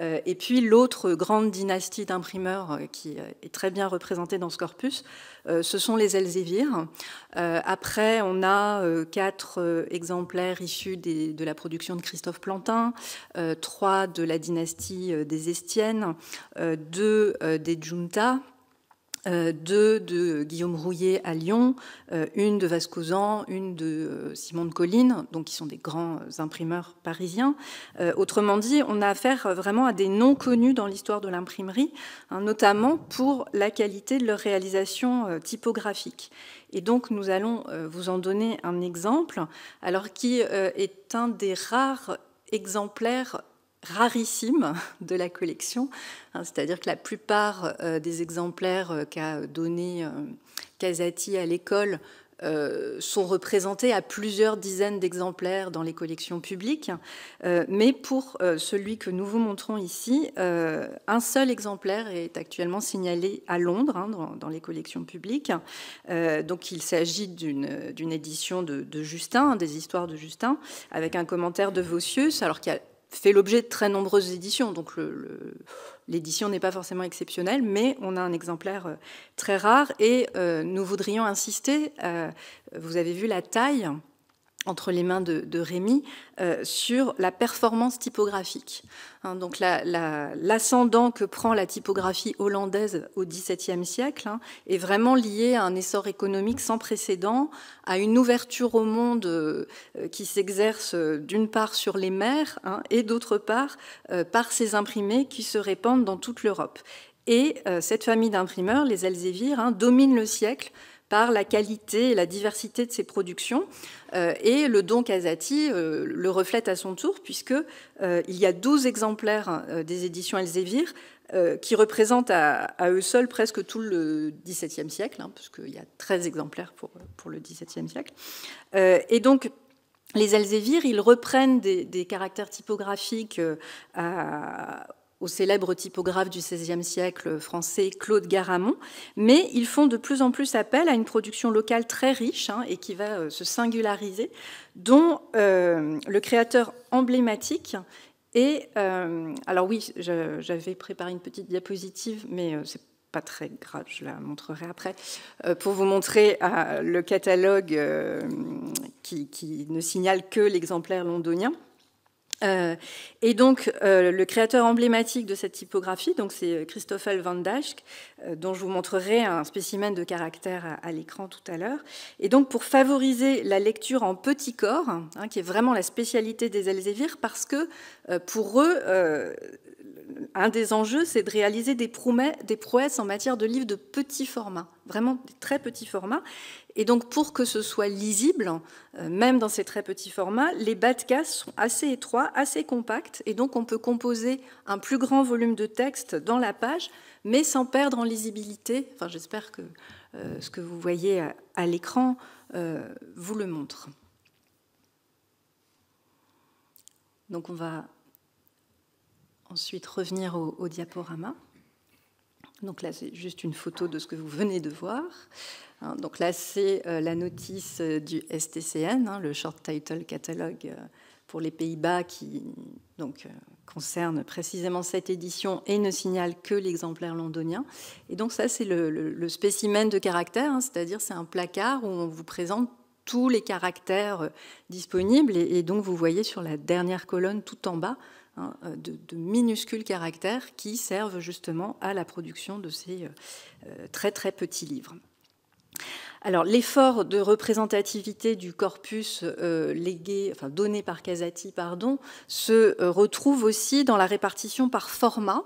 Et puis l'autre grande dynastie d'imprimeurs qui est très bien représentée dans ce corpus, ce sont les Elzévirs. Après, on a 4 exemplaires issus de la production de Christophe Plantin, 3 de la dynastie des Estiennes, 2 des Junta, 2 de Guillaume Rouillet à Lyon, 1 de Vascosan, 1 de Simon de Colline, donc qui sont des grands imprimeurs parisiens. Autrement dit, on a affaire vraiment à des noms connus dans l'histoire de l'imprimerie, notamment pour la qualité de leur réalisation typographique. Et donc nous allons vous en donner un exemple, alors qui est un des rares exemplaires rarissime de la collection, c'est-à-dire que la plupart des exemplaires qu'a donné Casati à l'école sont représentés à plusieurs dizaines d'exemplaires dans les collections publiques, mais pour celui que nous vous montrons ici, un seul exemplaire est actuellement signalé à Londres, dans les collections publiques. Donc il s'agit d'une édition de Justin, des histoires de Justin, avec un commentaire de Vossius, alors qu'il y a fait l'objet de très nombreuses éditions, donc l'édition n'est pas forcément exceptionnelle, mais on a un exemplaire très rare et nous voudrions insister, vous avez vu la taille entre les mains de Rémy, sur la performance typographique. Donc l'ascendant que prend la typographie hollandaise au XVIIe siècle est vraiment lié à un essor économique sans précédent, à une ouverture au monde qui s'exerce d'une part sur les mers et d'autre part par ces imprimés qui se répandent dans toute l'Europe. Et cette famille d'imprimeurs, les Elzévirs, domine le siècle par la qualité et la diversité de ses productions. Et le don Casati le reflète à son tour, puisqu'il y a 12 exemplaires des éditions Elzévir qui représentent à eux seuls presque tout le XVIIe siècle, puisqu'il y a 13 exemplaires pour le XVIIe siècle. Et donc, les Elzévirs, ils reprennent des caractères typographiques au célèbre typographe du XVIe siècle français Claude Garamond, mais ils font de plus en plus appel à une production locale très riche et qui va se singulariser, dont le créateur emblématique est... alors oui, j'avais préparé une petite diapositive, mais c'est pas très grave, je la montrerai après, pour vous montrer le catalogue qui ne signale que l'exemplaire londonien. Et donc, le créateur emblématique de cette typographie, donc c'est Christoffel van Dijk, dont je vous montrerai un spécimen de caractère à l'écran tout à l'heure. Et donc, pour favoriser la lecture en petit corps, qui est vraiment la spécialité des Elzévirs, parce que pour eux, un des enjeux, c'est de réaliser des prouesses en matière de livres de petit format, vraiment des très petits formats. Et donc, pour que ce soit lisible, même dans ces très petits formats, les bas de case sont assez étroits, assez compacts, et donc on peut composer un plus grand volume de texte dans la page, mais sans perdre en lisibilité. Enfin, j'espère que ce que vous voyez à l'écran vous le montre. Donc, on va ensuite revenir au diaporama. Donc là, c'est juste une photo de ce que vous venez de voir. Donc là, c'est la notice du STCN, le Short Title Catalogue pour les Pays-Bas, qui donc, concerne précisément cette édition et ne signale que l'exemplaire londonien. Et donc ça, c'est le spécimen de caractère, c'est-à-dire c'est un placard où on vous présente tous les caractères disponibles. Et donc, vous voyez sur la dernière colonne tout en bas, de minuscules caractères qui servent justement à la production de ces très très petits livres. Alors, l'effort de représentativité du corpus donné par Casati, se retrouve aussi dans la répartition par format,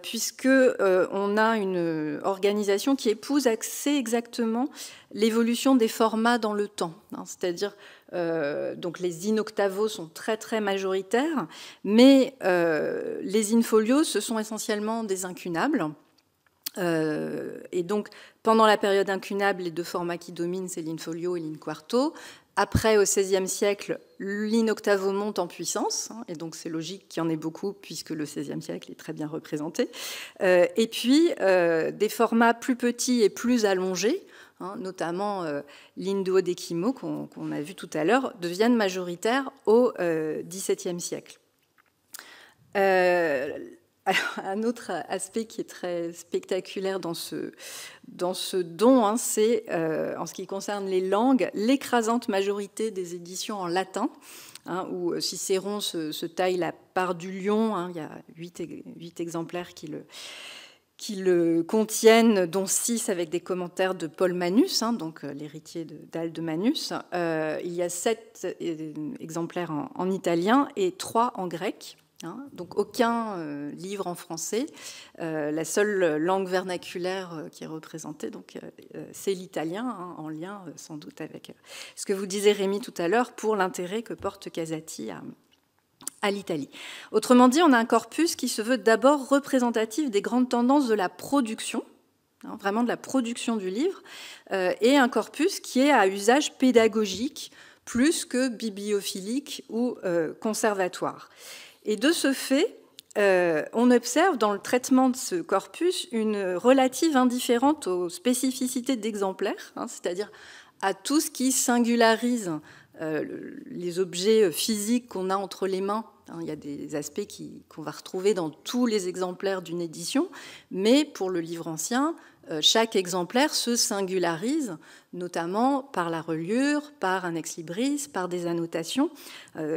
puisqu'on a une organisation qui épouse assez exactement l'évolution des formats dans le temps. C'est-à-dire, donc les in-octavo sont très très majoritaires, mais les in-folio, ce sont essentiellement des incunables. Et donc, pendant la période incunable, les deux formats qui dominent, c'est l'in-folio et l'in-quarto. Après, au XVIe siècle, l'in-octavo monte en puissance, et donc c'est logique qu'il y en ait beaucoup, puisque le XVIe siècle est très bien représenté. Et puis, des formats plus petits et plus allongés, notamment l'in-duodécimo, qu'on a vu tout à l'heure, deviennent majoritaires au XVIIe siècle. Alors, un autre aspect qui est très spectaculaire dans ce don, c'est, en ce qui concerne les langues, l'écrasante majorité des éditions en latin, où Cicéron se taille la part du lion. Il y a 8 exemplaires qui le contiennent, dont 6 avec des commentaires de Paul Manus, donc l'héritier d'Alde Manus. Il y a 7 exemplaires en italien et 3 en grec. Donc aucun livre en français. La seule langue vernaculaire qui est représentée, c'est l'italien, en lien sans doute avec ce que vous disiez, Rémi, tout à l'heure, pour l'intérêt que porte Casati à l'Italie. Autrement dit, on a un corpus qui se veut d'abord représentatif des grandes tendances de la production, vraiment de la production du livre, et un corpus qui est à usage pédagogique plus que bibliophilique ou conservatoire. Et de ce fait, on observe dans le traitement de ce corpus une relative indifférence aux spécificités d'exemplaires, c'est-à-dire à tout ce qui singularise les objets physiques qu'on a entre les mains. Il y a des aspects qu'on va retrouver dans tous les exemplaires d'une édition, mais pour le livre ancien, chaque exemplaire se singularise, notamment par la reliure, par un ex-libris, par des annotations,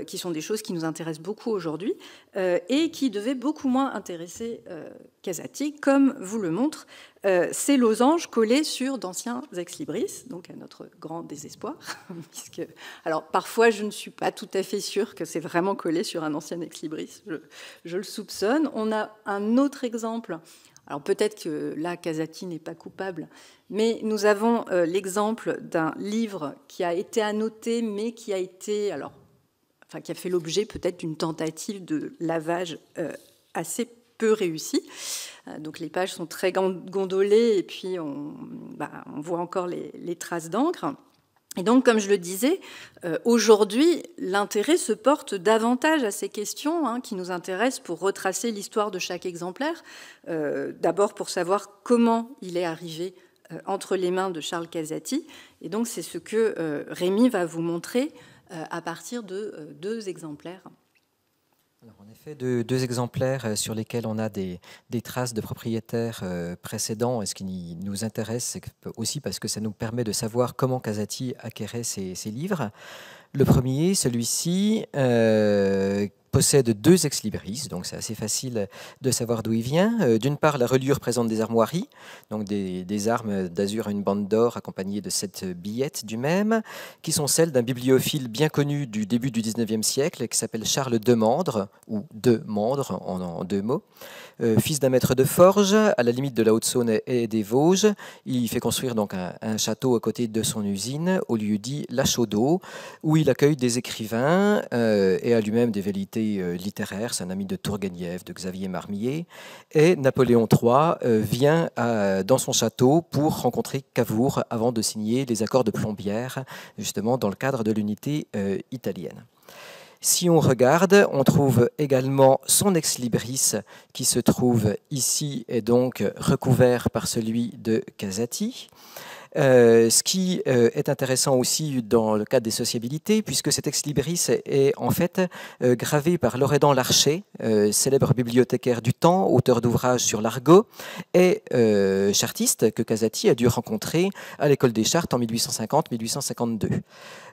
qui sont des choses qui nous intéressent beaucoup aujourd'hui, et qui devaient beaucoup moins intéresser Casati, comme vous le montre ces losanges collés sur d'anciens ex-libris, donc à notre grand désespoir. Puisque, alors, parfois, je ne suis pas tout à fait sûre que c'est vraiment collé sur un ancien ex-libris, je le soupçonne. On a un autre exemple. Alors peut-être que là, Casati n'est pas coupable, mais nous avons l'exemple d'un livre qui a été annoté, mais qui a fait l'objet peut-être d'une tentative de lavage assez peu réussie. Donc les pages sont très gondolées et puis on voit encore les traces d'encre. Et donc, comme je le disais, aujourd'hui, l'intérêt se porte davantage à ces questions qui nous intéressent pour retracer l'histoire de chaque exemplaire. D'abord pour savoir comment il est arrivé entre les mains de Charles Casati. Et donc, c'est ce que Rémi va vous montrer à partir de 2 exemplaires. Alors, en effet, deux exemplaires sur lesquels on a des traces de propriétaires précédents. Et ce qui nous intéresse, c'est aussi parce que ça nous permet de savoir comment Casati acquérait ces livres. Le premier, celui-ci, possède 2 ex-libris, donc c'est assez facile de savoir d'où il vient. D'une part, la reliure présente des armoiries, donc des armes d'azur à une bande d'or accompagnées de 7 billettes du même, qui sont celles d'un bibliophile bien connu du début du XIXe siècle, qui s'appelle Charles de Mandre, ou de Mandre en 2 mots. Fils d'un maître de forge, à la limite de la Haute-Saône et des Vosges, il fait construire donc un château à côté de son usine, au lieu dit La Chaudeau, où il accueille des écrivains et a lui-même des velléités littéraires. C'est un ami de Tourguenieff, de Xavier Marmier. Et Napoléon III vient dans son château pour rencontrer Cavour avant de signer les accords de Plombières, justement dans le cadre de l'unité italienne. Si on regarde, on trouve également son ex-libris qui se trouve ici et donc recouvert par celui de Casati. Ce qui est intéressant aussi dans le cadre des sociabilités, puisque cet ex-libris est en fait gravé par Loredan Larcher, célèbre bibliothécaire du temps, auteur d'ouvrages sur l'argot, et chartiste que Casati a dû rencontrer à l'école des Chartes en 1850-1852.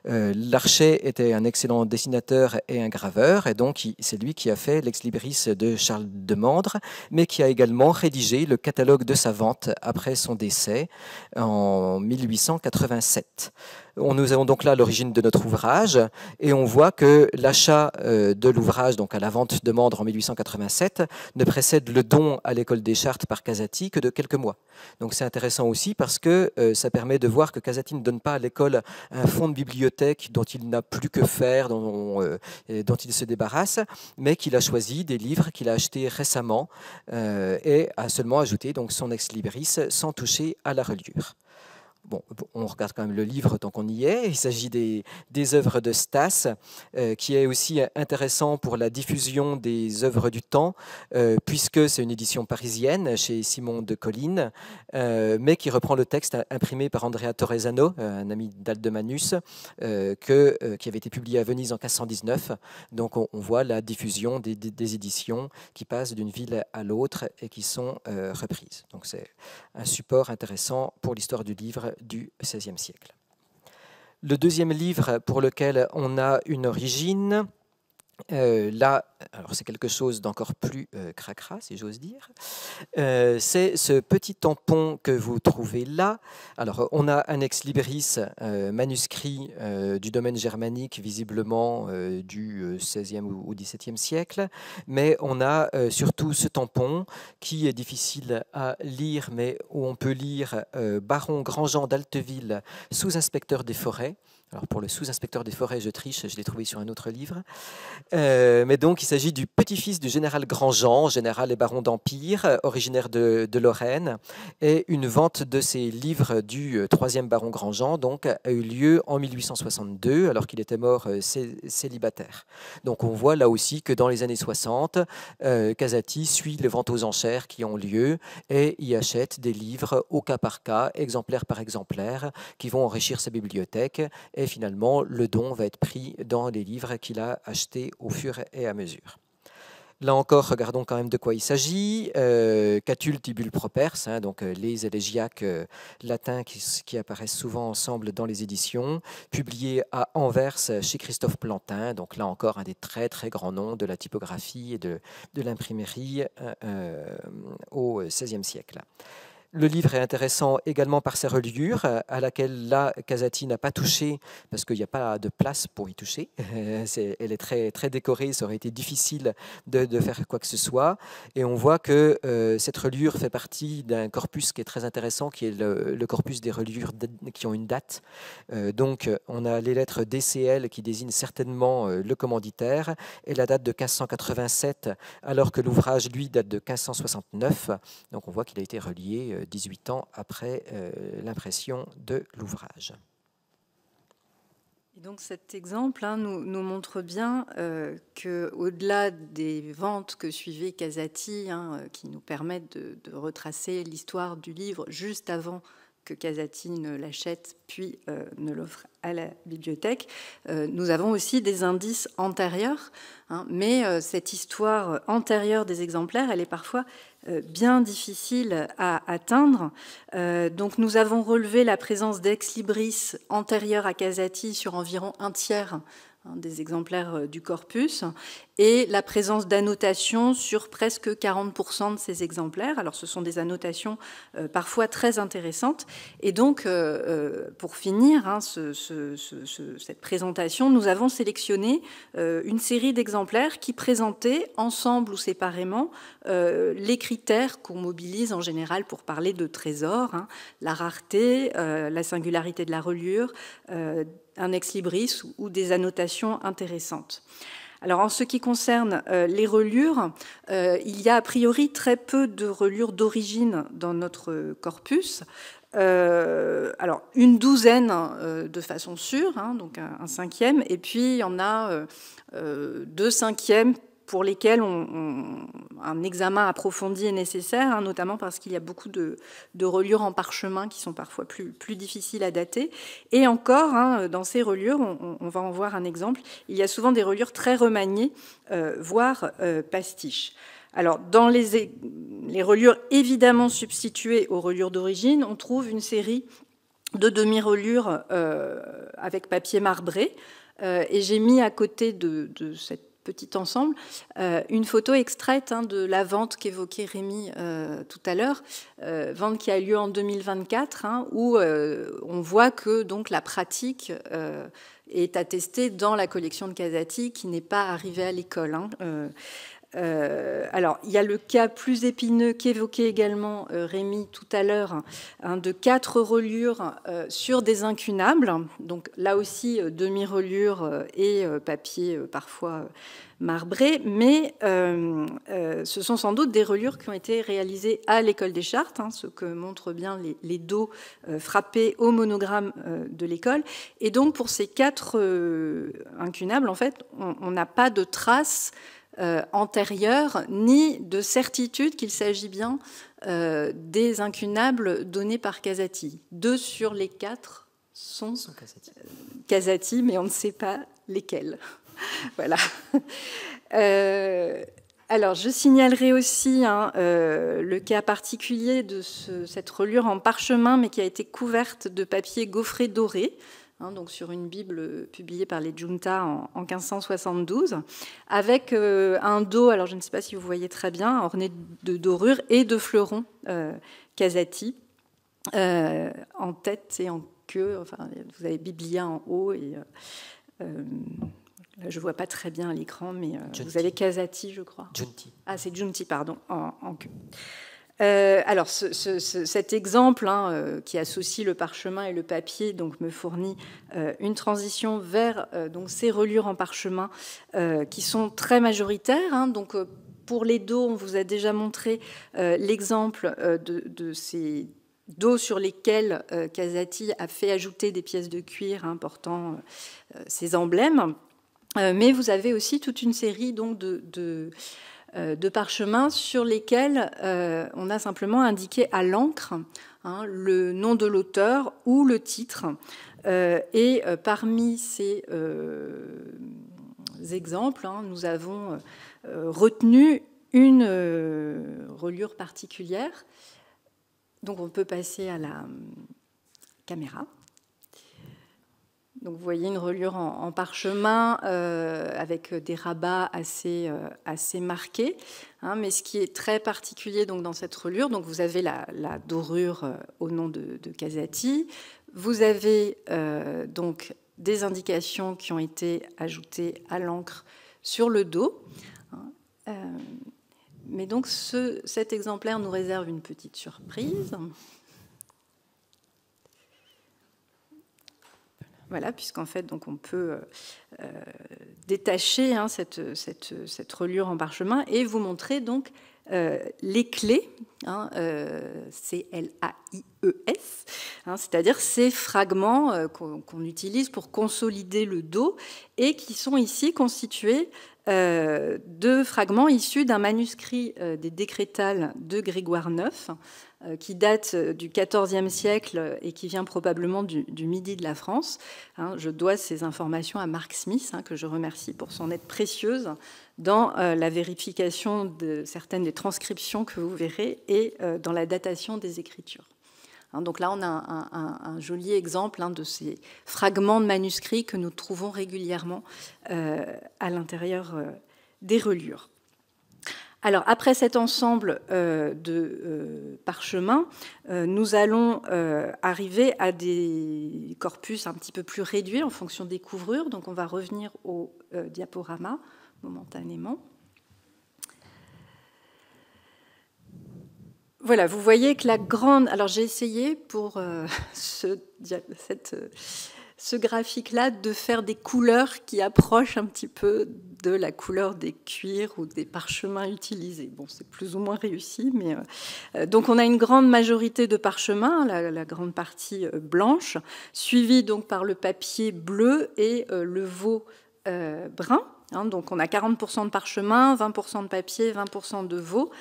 Larcher était un excellent dessinateur et un graveur, et donc c'est lui qui a fait l'ex-libris de Charles de Mandre, mais qui a également rédigé le catalogue de sa vente après son décès en en 1887. Nous avons donc là l'origine de notre ouvrage et on voit que l'achat de l'ouvrage, donc à la vente de Mandres en 1887, ne précède le don à l'école des Chartes par Casati que de quelques mois. Donc c'est intéressant aussi parce que ça permet de voir que Casati ne donne pas à l'école un fonds de bibliothèque dont il n'a plus que faire, dont il se débarrasse, mais qu'il a choisi des livres qu'il a achetés récemment et a seulement ajouté donc son ex-libris sans toucher à la reliure. Bon, on regarde quand même le livre tant qu'on y est. Il s'agit des œuvres de Stas, qui est aussi intéressant pour la diffusion des œuvres du temps, puisque c'est une édition parisienne chez Simon de Colline, mais qui reprend le texte imprimé par Andrea Torresano, un ami d'Aldemanus, qui avait été publié à Venise en 1519. Donc on voit la diffusion des éditions qui passent d'une ville à l'autre et qui sont reprises. Donc c'est un support intéressant pour l'histoire du livre du XVIe siècle. Le deuxième livre pour lequel on a une origine, là, alors c'est quelque chose d'encore plus cracra, si j'ose dire. C'est ce petit tampon que vous trouvez là. Alors, on a un ex-libris manuscrit du domaine germanique, visiblement du XVIe ou XVIIe siècle, mais on a surtout ce tampon qui est difficile à lire, mais où on peut lire Baron Grandjean d'Alteville, sous-inspecteur des forêts. Alors pour le sous-inspecteur des forêts, je triche, je l'ai trouvé sur un autre livre. Mais donc il s'agit du petit-fils du général Grandjean, général et baron d'Empire, originaire de Lorraine. Et une vente de ces livres du troisième baron Grandjean donc, a eu lieu en 1862, alors qu'il était mort célibataire. Donc on voit là aussi que dans les années 60, Casati suit les ventes aux enchères qui ont lieu et y achète des livres au cas par cas, exemplaire par exemplaire, qui vont enrichir sa bibliothèque. Et finalement, le don va être pris dans les livres qu'il a achetés au fur et à mesure. Là encore, regardons quand même de quoi il s'agit. Catulle tibule propers, donc les élégiaques latins qui apparaissent souvent ensemble dans les éditions, publiés à Anvers chez Christophe Plantin. Donc là encore, un des très très grands noms de la typographie et de l'imprimerie au XVIe siècle. Le livre est intéressant également par sa reliure, à laquelle là, Casati n'a pas touché, parce qu'il n'y a pas de place pour y toucher. Elle est très, très décorée, ça aurait été difficile de faire quoi que ce soit. Et on voit que cette reliure fait partie d'un corpus qui est très intéressant, qui est le corpus des reliures qui ont une date. Donc, on a les lettres DCL qui désignent certainement le commanditaire, et la date de 1587, alors que l'ouvrage, lui, date de 1569. Donc, on voit qu'il a été relié 18 ans après l'impression de l'ouvrage. Et donc cet exemple nous montre bien qu'au-delà des ventes que suivait Casati, qui nous permettent de retracer l'histoire du livre juste avant que Casati ne l'achète puis ne l'offre à la bibliothèque, nous avons aussi des indices antérieurs, mais cette histoire antérieure des exemplaires, elle est parfois bien difficile à atteindre. Donc nous avons relevé la présence d'ex-libris antérieurs à Casati sur environ un tiers des exemplaires du corpus, et la présence d'annotations sur presque 40% de ces exemplaires. Alors ce sont des annotations parfois très intéressantes. Et donc, pour finir cette présentation, nous avons sélectionné une série d'exemplaires qui présentaient, ensemble ou séparément, les critères qu'on mobilise en général pour parler de trésors, la rareté, la singularité de la reliure, un ex-libris ou des annotations intéressantes. Alors, en ce qui concerne les reliures, il y a a priori très peu de reliures d'origine dans notre corpus. Alors, une douzaine de façon sûre, donc un cinquième, et puis il y en a 2 cinquièmes pour lesquels un examen approfondi est nécessaire, notamment parce qu'il y a beaucoup de reliures en parchemin qui sont parfois plus difficiles à dater. Et encore, dans ces reliures, on va en voir un exemple, il y a souvent des reliures très remaniées, voire pastiches. Alors, dans les reliures évidemment substituées aux reliures d'origine, on trouve une série de demi-reliures avec papier marbré. Et j'ai mis à côté de cette petit ensemble, une photo extraite de la vente qu'évoquait Rémi tout à l'heure, vente qui a lieu en 2024, où on voit que donc, la pratique est attestée dans la collection de Casati, qui n'est pas arrivée à l'école. Alors, il y a le cas plus épineux qu'évoquait également Rémi tout à l'heure, de 4 reliures sur des incunables. Donc là aussi, demi-reliure et papier parfois marbré, mais ce sont sans doute des reliures qui ont été réalisées à l'école des Chartes, ce que montrent bien les dos frappés au monogramme de l'école. Et donc, pour ces 4 incunables, en fait, on n'a pas de traces antérieure, ni de certitude qu'il s'agit bien des incunables donnés par Casati. 2 sur les 4 sont Casati, mais on ne sait pas lesquels. Voilà. Alors, je signalerai aussi le cas particulier de cette reliure en parchemin, mais qui a été couverte de papier gaufré doré, donc sur une Bible publiée par les Junta en 1572, avec un dos, alors je ne sais pas si vous voyez très bien, orné de dorures et de fleurons Casati, en tête et en queue. Enfin, vous avez Biblia en haut et là, je ne vois pas très bien à l'écran, mais vous avez Casati, je crois. Giunti. Ah, c'est Giunti, pardon, en queue. Alors, cet exemple qui associe le parchemin et le papier donc, me fournit une transition vers donc, ces reliures en parchemin qui sont très majoritaires. Donc, pour les dos, on vous a déjà montré l'exemple de ces dos sur lesquels Casati a fait ajouter des pièces de cuir portant ces emblèmes. Mais vous avez aussi toute une série donc, de parchemins sur lesquels on a simplement indiqué à l'encre le nom de l'auteur ou le titre. Et parmi ces exemples, nous avons retenu une reliure particulière. Donc on peut passer à la caméra. Donc vous voyez une reliure en parchemin avec des rabats assez marqués. Mais ce qui est très particulier donc, dans cette reliure, donc vous avez la dorure au nom de Casati. Vous avez donc des indications qui ont été ajoutées à l'encre sur le dos. Mais donc cet exemplaire nous réserve une petite surprise. Voilà, puisqu'en fait, donc, on peut détacher cette reliure en parchemin et vous montrer donc les clés, C-L-A-I-E-S, c'est-à-dire ces fragments qu'on utilise pour consolider le dos et qui sont ici constitués de fragments issus d'un manuscrit des Décrétales de Grégoire IX, qui date du XIVe siècle et qui vient probablement du midi de la France. Je dois ces informations à Mark Smith, que je remercie pour son aide précieuse dans la vérification de certaines des transcriptions que vous verrez et dans la datation des écritures. Donc là, on a un joli exemple de ces fragments de manuscrits que nous trouvons régulièrement à l'intérieur des reliures. Alors, après cet ensemble de parchemins, nous allons arriver à des corpus un petit peu plus réduits en fonction des couvrures. Donc, on va revenir au diaporama momentanément. Voilà, vous voyez que la grande... Alors, j'ai essayé pour ce graphique-là de faire des couleurs qui approchent un petit peu de la couleur des cuirs ou des parchemins utilisés. Bon, c'est plus ou moins réussi, mais... donc, on a une grande majorité de parchemins, la grande partie blanche, suivie donc par le papier bleu et le veau brun. Donc on a 40% de parchemin, 20% de papier, 20% de veau,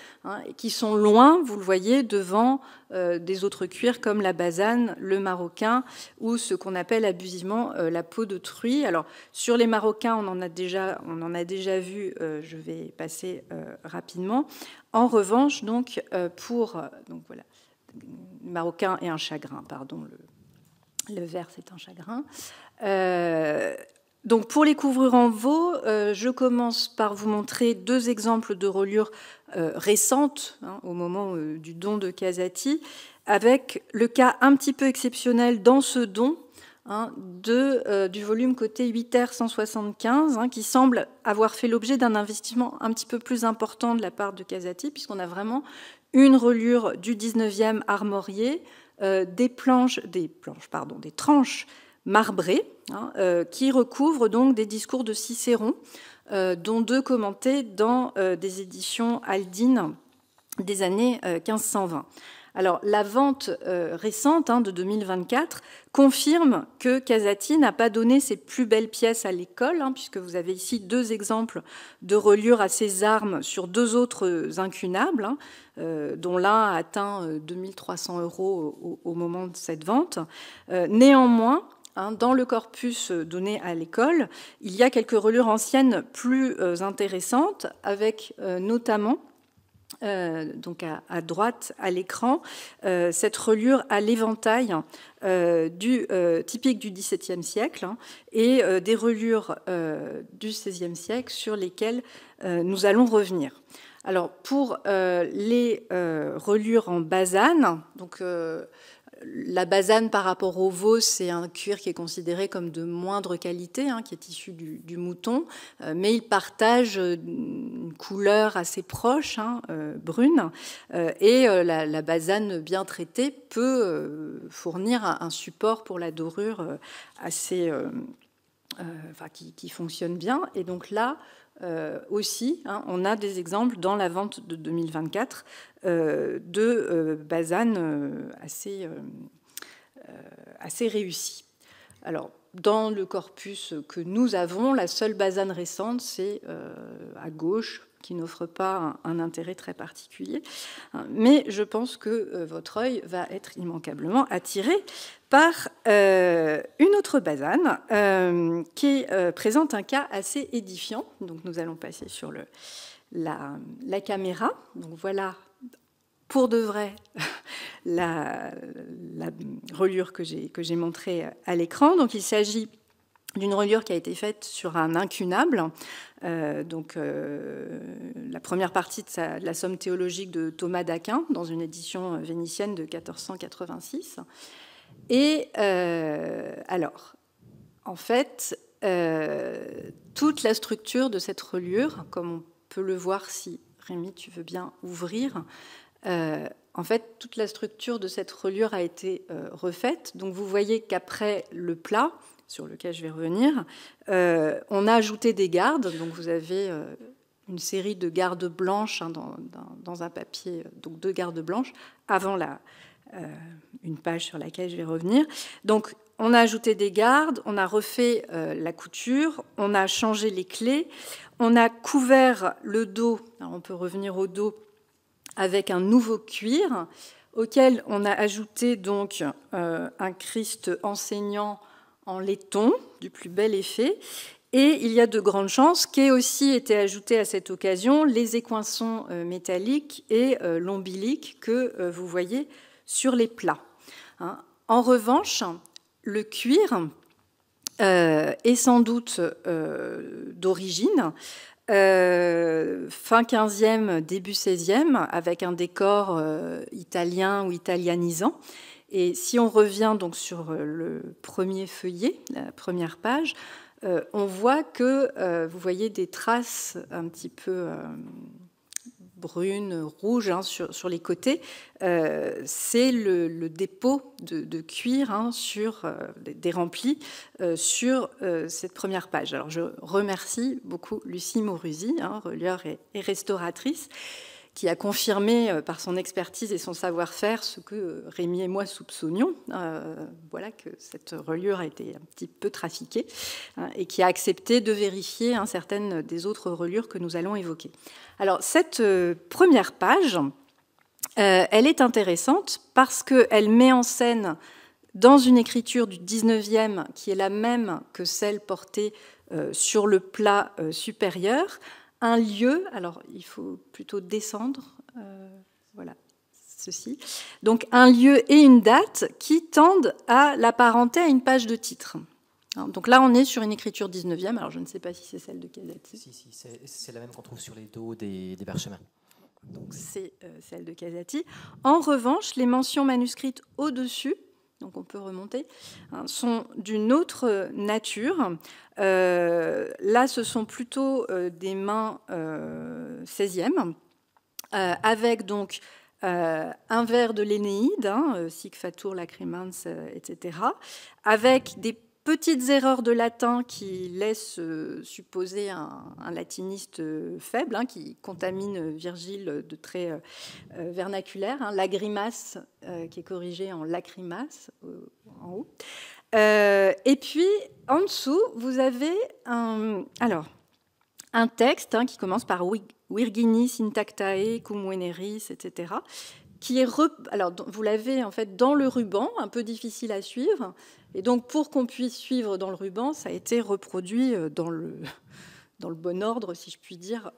qui sont loin, vous le voyez, devant des autres cuirs comme la basane, le maroquin ou ce qu'on appelle abusivement la peau de truie. Alors sur les maroquins, on en a déjà vu, je vais passer rapidement. En revanche, donc voilà, maroquin et un chagrin, pardon, le vert c'est un chagrin. Donc pour les couvrures en veau, je commence par vous montrer 2 exemples de reliures récentes, hein, au moment du don de Casati, avec le cas un petit peu exceptionnel dans ce don, hein, du volume côté 8R 175, hein, qui semble avoir fait l'objet d'un investissement un petit peu plus important de la part de Casati, puisqu'on a vraiment une reliure du 19e armorié, des tranches marbrées, hein, qui recouvrent donc des discours de Cicéron, dont 2 commentés dans des éditions Aldine des années 1520. Alors, la vente récente, hein, de 2024 confirme que Casati n'a pas donné ses plus belles pièces à l'école, hein, puisque vous avez ici 2 exemples de reliures à ses armes sur 2 autres incunables, hein, dont l'un a atteint 2300 € au moment de cette vente. Néanmoins, hein, dans le corpus donné à l'école, il y a quelques reliures anciennes plus intéressantes, avec notamment, donc à droite à l'écran, cette reliure à l'éventail typique du XVIIe siècle, hein, et des reliures du XVIe siècle sur lesquelles nous allons revenir. Alors pour les reliures en basane, donc la basane par rapport au veau, c'est un cuir qui est considéré comme de moindre qualité, hein, qui est issu du mouton, mais il partage une couleur assez proche, hein, brune, et la basane bien traitée peut fournir un support pour la dorure assez, qui fonctionne bien. Et donc là, aussi, hein, on a des exemples dans la vente de 2024 de basane assez réussie. Alors, dans le corpus que nous avons, la seule basane récente, c'est à gauche, qui n'offre pas un intérêt très particulier. Mais je pense que votre œil va être immanquablement attiré par une autre basane qui présente un cas assez édifiant. Donc nous allons passer sur la caméra. Donc voilà, pour de vrai, la reliure que j'ai montrée à l'écran. Donc il s'agit d'une reliure qui a été faite sur un incunable, la première partie de la somme théologique de Thomas d'Aquin, dans une édition vénitienne de 1486. Et alors, en fait, toute la structure de cette reliure, comme on peut le voir si, Rémi, tu veux bien ouvrir, en fait, toute la structure de cette reliure a été refaite. Donc vous voyez qu'après le plat, sur lequel je vais revenir, on a ajouté des gardes. Donc vous avez une série de gardes blanches, hein, dans un papier, donc 2 gardes blanches, avant une page sur laquelle je vais revenir. Donc on a ajouté des gardes, on a refait la couture, on a changé les clés, on a couvert le dos, alors on peut revenir au dos, avec un nouveau cuir, auquel on a ajouté donc un Christ enseignant en laiton, du plus bel effet. Et il y a de grandes chances qu'aient aussi été ajoutés à cette occasion les écoinçons métalliques et l'ombilique que vous voyez sur les plats. En revanche, le cuir est sans doute d'origine fin 15e, début 16e, avec un décor italien ou italianisant. Et si on revient donc sur le premier feuillet, la première page, on voit que vous voyez des traces un petit peu brunes, rouges, hein, sur les côtés. C'est le dépôt de cuir, hein, des remplis sur cette première page. Alors je remercie beaucoup Lucie Maurusi, hein, relieur et restauratrice, qui a confirmé par son expertise et son savoir-faire ce que Rémi et moi soupçonnions, voilà, que cette reliure a été un petit peu trafiquée, hein, et qui a accepté de vérifier, hein, certaines des autres reliures que nous allons évoquer. Alors, cette première page, elle est intéressante parce qu'elle met en scène, dans une écriture du 19e, qui est la même que celle portée sur le plat supérieur, un lieu, alors il faut plutôt descendre, voilà, ceci, donc un lieu et une date qui tendent à l'apparenter à une page de titre. Donc là, on est sur une écriture 19e. Alors, je ne sais pas si c'est celle de Casati. Si, c'est la même qu'on trouve sur les dos des parchemins. Donc, c'est celle de Casati. En revanche, les mentions manuscrites au-dessus, donc on peut remonter, sont d'une autre nature. Là, ce sont plutôt des mains 16e, avec donc un vers de l'Énéide, Sic fatur lacrimans, etc., avec des petites erreurs de latin qui laissent supposer un latiniste faible, qui contamine Virgile de traits vernaculaires, lagrimas qui est corrigé en lacrimas en haut. Et puis en dessous, vous avez un texte qui commence par Virginis intactae cum veneris, etc., qui est alors vous l'avez en fait dans le ruban, un peu difficile à suivre, et donc pour qu'on puisse suivre dans le ruban, ça a été reproduit dans le bon ordre, si je puis dire,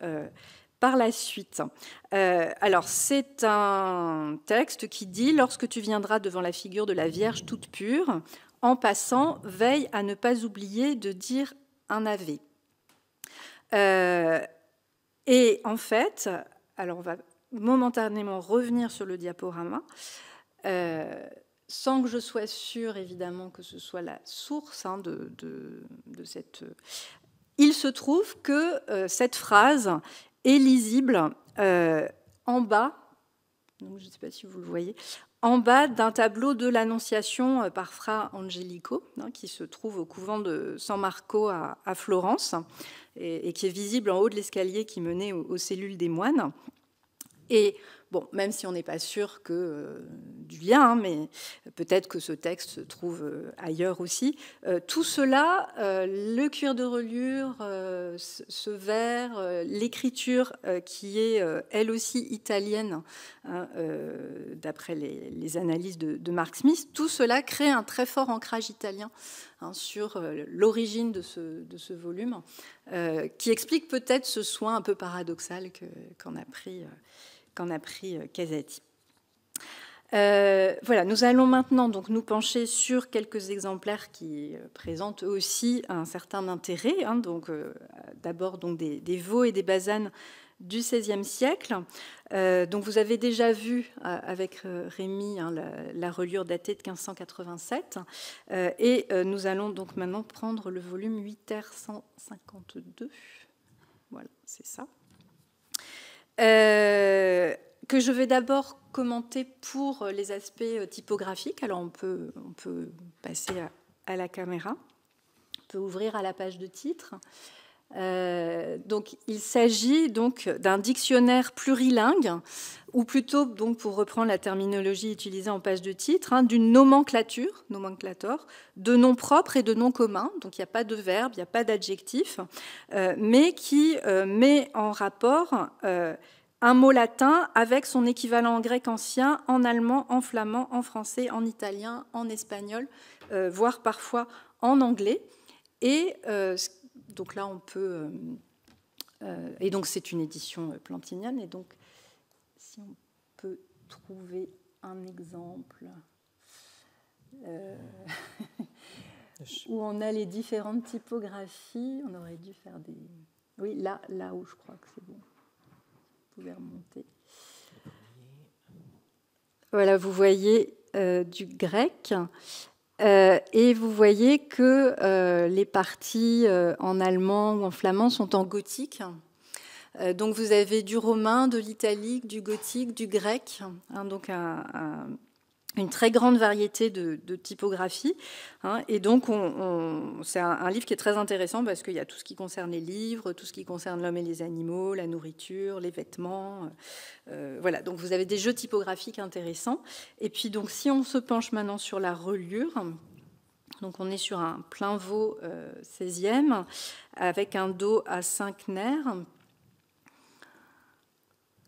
par la suite. Alors c'est un texte qui dit: lorsque tu viendras devant la figure de la Vierge toute pure, en passant, veille à ne pas oublier de dire un Ave. Et en fait, alors on va momentanément revenir sur le diaporama, sans que je sois sûre, évidemment, que ce soit la source de cette... Il se trouve que cette phrase est lisible en bas, donc je ne sais pas si vous le voyez, en bas d'un tableau de l'Annonciation par Fra Angelico, qui se trouve au couvent de San Marco à Florence, et qui est visible en haut de l'escalier qui menait aux cellules des moines. Et bon, même si on n'est pas sûr du lien, mais peut-être que ce texte se trouve ailleurs aussi, tout cela, le cuir de reliure, ce vers, l'écriture qui est elle aussi italienne, d'après les analyses de Mark Smith, tout cela crée un très fort ancrage italien sur l'origine de ce volume, qui explique peut-être ce soin un peu paradoxal qu'en a pris Casati. Voilà, nous allons maintenant donc nous pencher sur quelques exemplaires qui présentent eux aussi un certain intérêt. D'abord donc des veaux et des basanes du XVIe siècle. Donc vous avez déjà vu avec Rémy la reliure datée de 1587, et nous allons donc maintenant prendre le volume 8R152. Voilà, c'est ça. Que je vais d'abord commenter pour les aspects typographiques. Alors on peut passer à la caméra, on peut ouvrir à la page de titre. Donc il s'agit donc d'un dictionnaire plurilingue, ou plutôt, donc, pour reprendre la terminologie utilisée en page de titre, d'une nomenclature, de noms propres et de noms communs. Donc il n'y a pas de verbe, il n'y a pas d'adjectif, mais qui met en rapport un mot latin avec son équivalent en grec ancien, en allemand, en flamand, en français, en italien, en espagnol, voire parfois en anglais. Et donc là, on peut... et donc c'est une édition plantinienne. Et donc, si on peut trouver un exemple où on a les différentes typographies, on aurait dû faire des... Oui, là où je crois que c'est bon. Vous pouvez remonter. Voilà, vous voyez du grec. Et vous voyez que les parties en allemand ou en flamand sont en gothique. Donc vous avez du romain, de l'italique, du gothique, du grec, donc une très grande variété de typographies. Et donc c'est un livre qui est très intéressant parce qu'il y a tout ce qui concerne les livres, tout ce qui concerne l'homme et les animaux, la nourriture, les vêtements. Voilà, donc vous avez des jeux typographiques intéressants. Et puis donc si on se penche maintenant sur la reliure, donc on est sur un plein-veau 16e avec un dos à 5 nerfs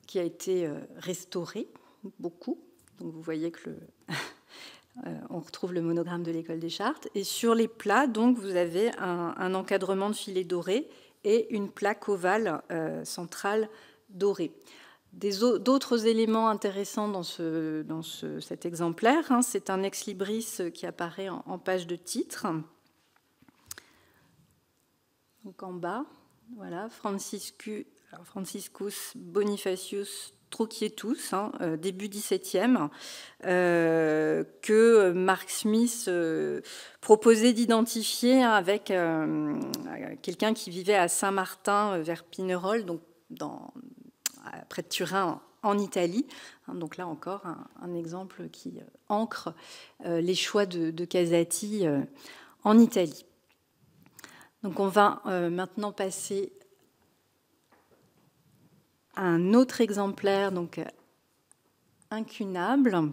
qui a été restauré beaucoup. Donc vous voyez que on retrouve le monogramme de l'École des Chartes. Et sur les plats, donc, vous avez un encadrement de filets dorés et une plaque ovale centrale dorée. D'autres éléments intéressants dans cet exemplaire, c'est un ex-libris qui apparaît en page de titre. Donc en bas, voilà, Franciscus Bonifacius Troquietus, début 17e, que Mark Smith proposait d'identifier avec quelqu'un qui vivait à Saint-Martin, vers Pinerol, donc près de Turin, en Italie. Donc là encore, un exemple qui ancre les choix de Casati en Italie. Donc on va maintenant passer à un autre exemplaire, donc incunable,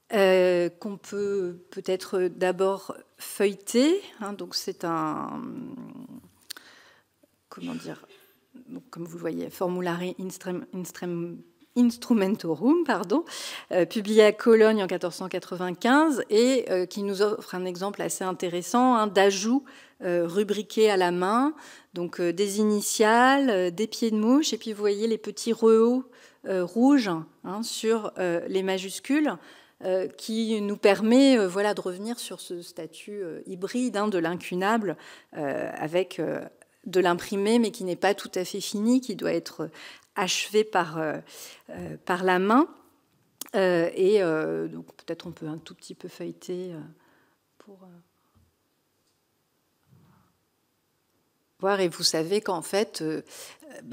qu'on peut peut-être d'abord feuilleter. Donc c'est un, comment dire, donc comme vous le voyez, Formulari Instrumentorum, publié à Cologne en 1495 et qui nous offre un exemple assez intéressant d'ajout rubriqué à la main, donc des initiales, des pieds de mouche, et puis vous voyez les petits rehaut rouges sur les majuscules, qui nous permet de revenir sur ce statut hybride de l'incunable avec de l'imprimé, mais qui n'est pas tout à fait fini, qui doit être achevé par la main. Donc peut-être on peut un tout petit peu feuilleter pour voir. Et vous savez qu'en fait,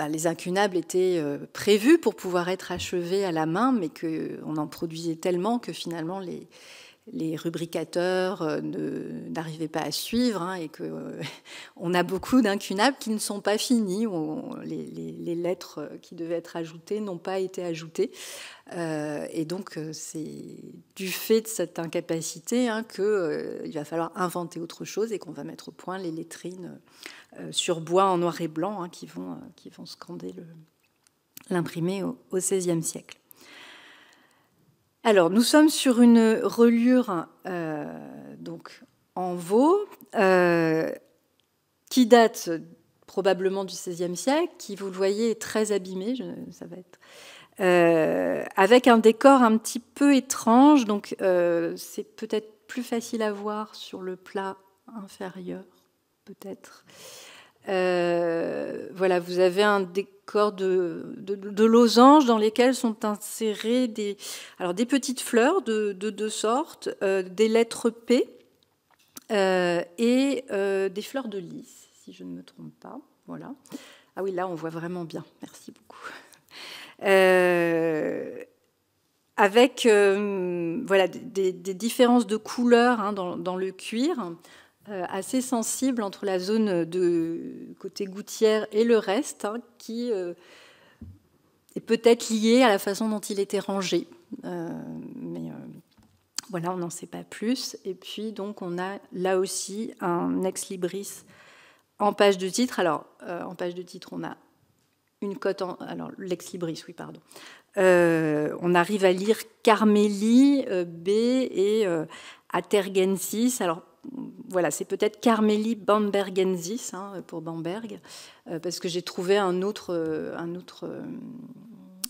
les incunables étaient prévus pour pouvoir être achevés à la main, mais qu'on en produisait tellement que finalement les rubricateurs n'arrivaient pas à suivre, et qu'on a beaucoup d'incunables qui ne sont pas finis, où les lettres qui devaient être ajoutées n'ont pas été ajoutées. Et donc, c'est du fait de cette incapacité qu'il va falloir inventer autre chose et qu'on va mettre au point les lettrines sur bois en noir et blanc qui vont scander l'imprimé au XVIe siècle. Alors, nous sommes sur une reliure donc en veau qui date probablement du XVIe siècle, qui, vous le voyez, est très abîmée. Ça va être avec un décor un petit peu étrange. Donc, c'est peut-être plus facile à voir sur le plat inférieur, peut-être. Voilà, vous avez un décor de losanges dans lesquels sont insérées des petites fleurs de deux sortes, des lettres P et des fleurs de lys, si je ne me trompe pas. Voilà. Ah oui, là on voit vraiment bien. Merci beaucoup. Avec des différences de couleurs dans le cuir, assez sensible entre la zone de côté gouttière et le reste, qui est peut-être lié à la façon dont il était rangé. Mais voilà, on n'en sait pas plus. Et puis, donc, on a là aussi un ex-libris en page de titre. Alors, en page de titre, on a une cote alors, l'ex-libris, oui, pardon. On arrive à lire Carmélie, B et Atergensis. Alors, voilà, c'est peut-être Carmélie Bambergensis pour Bamberg, parce que j'ai trouvé un autre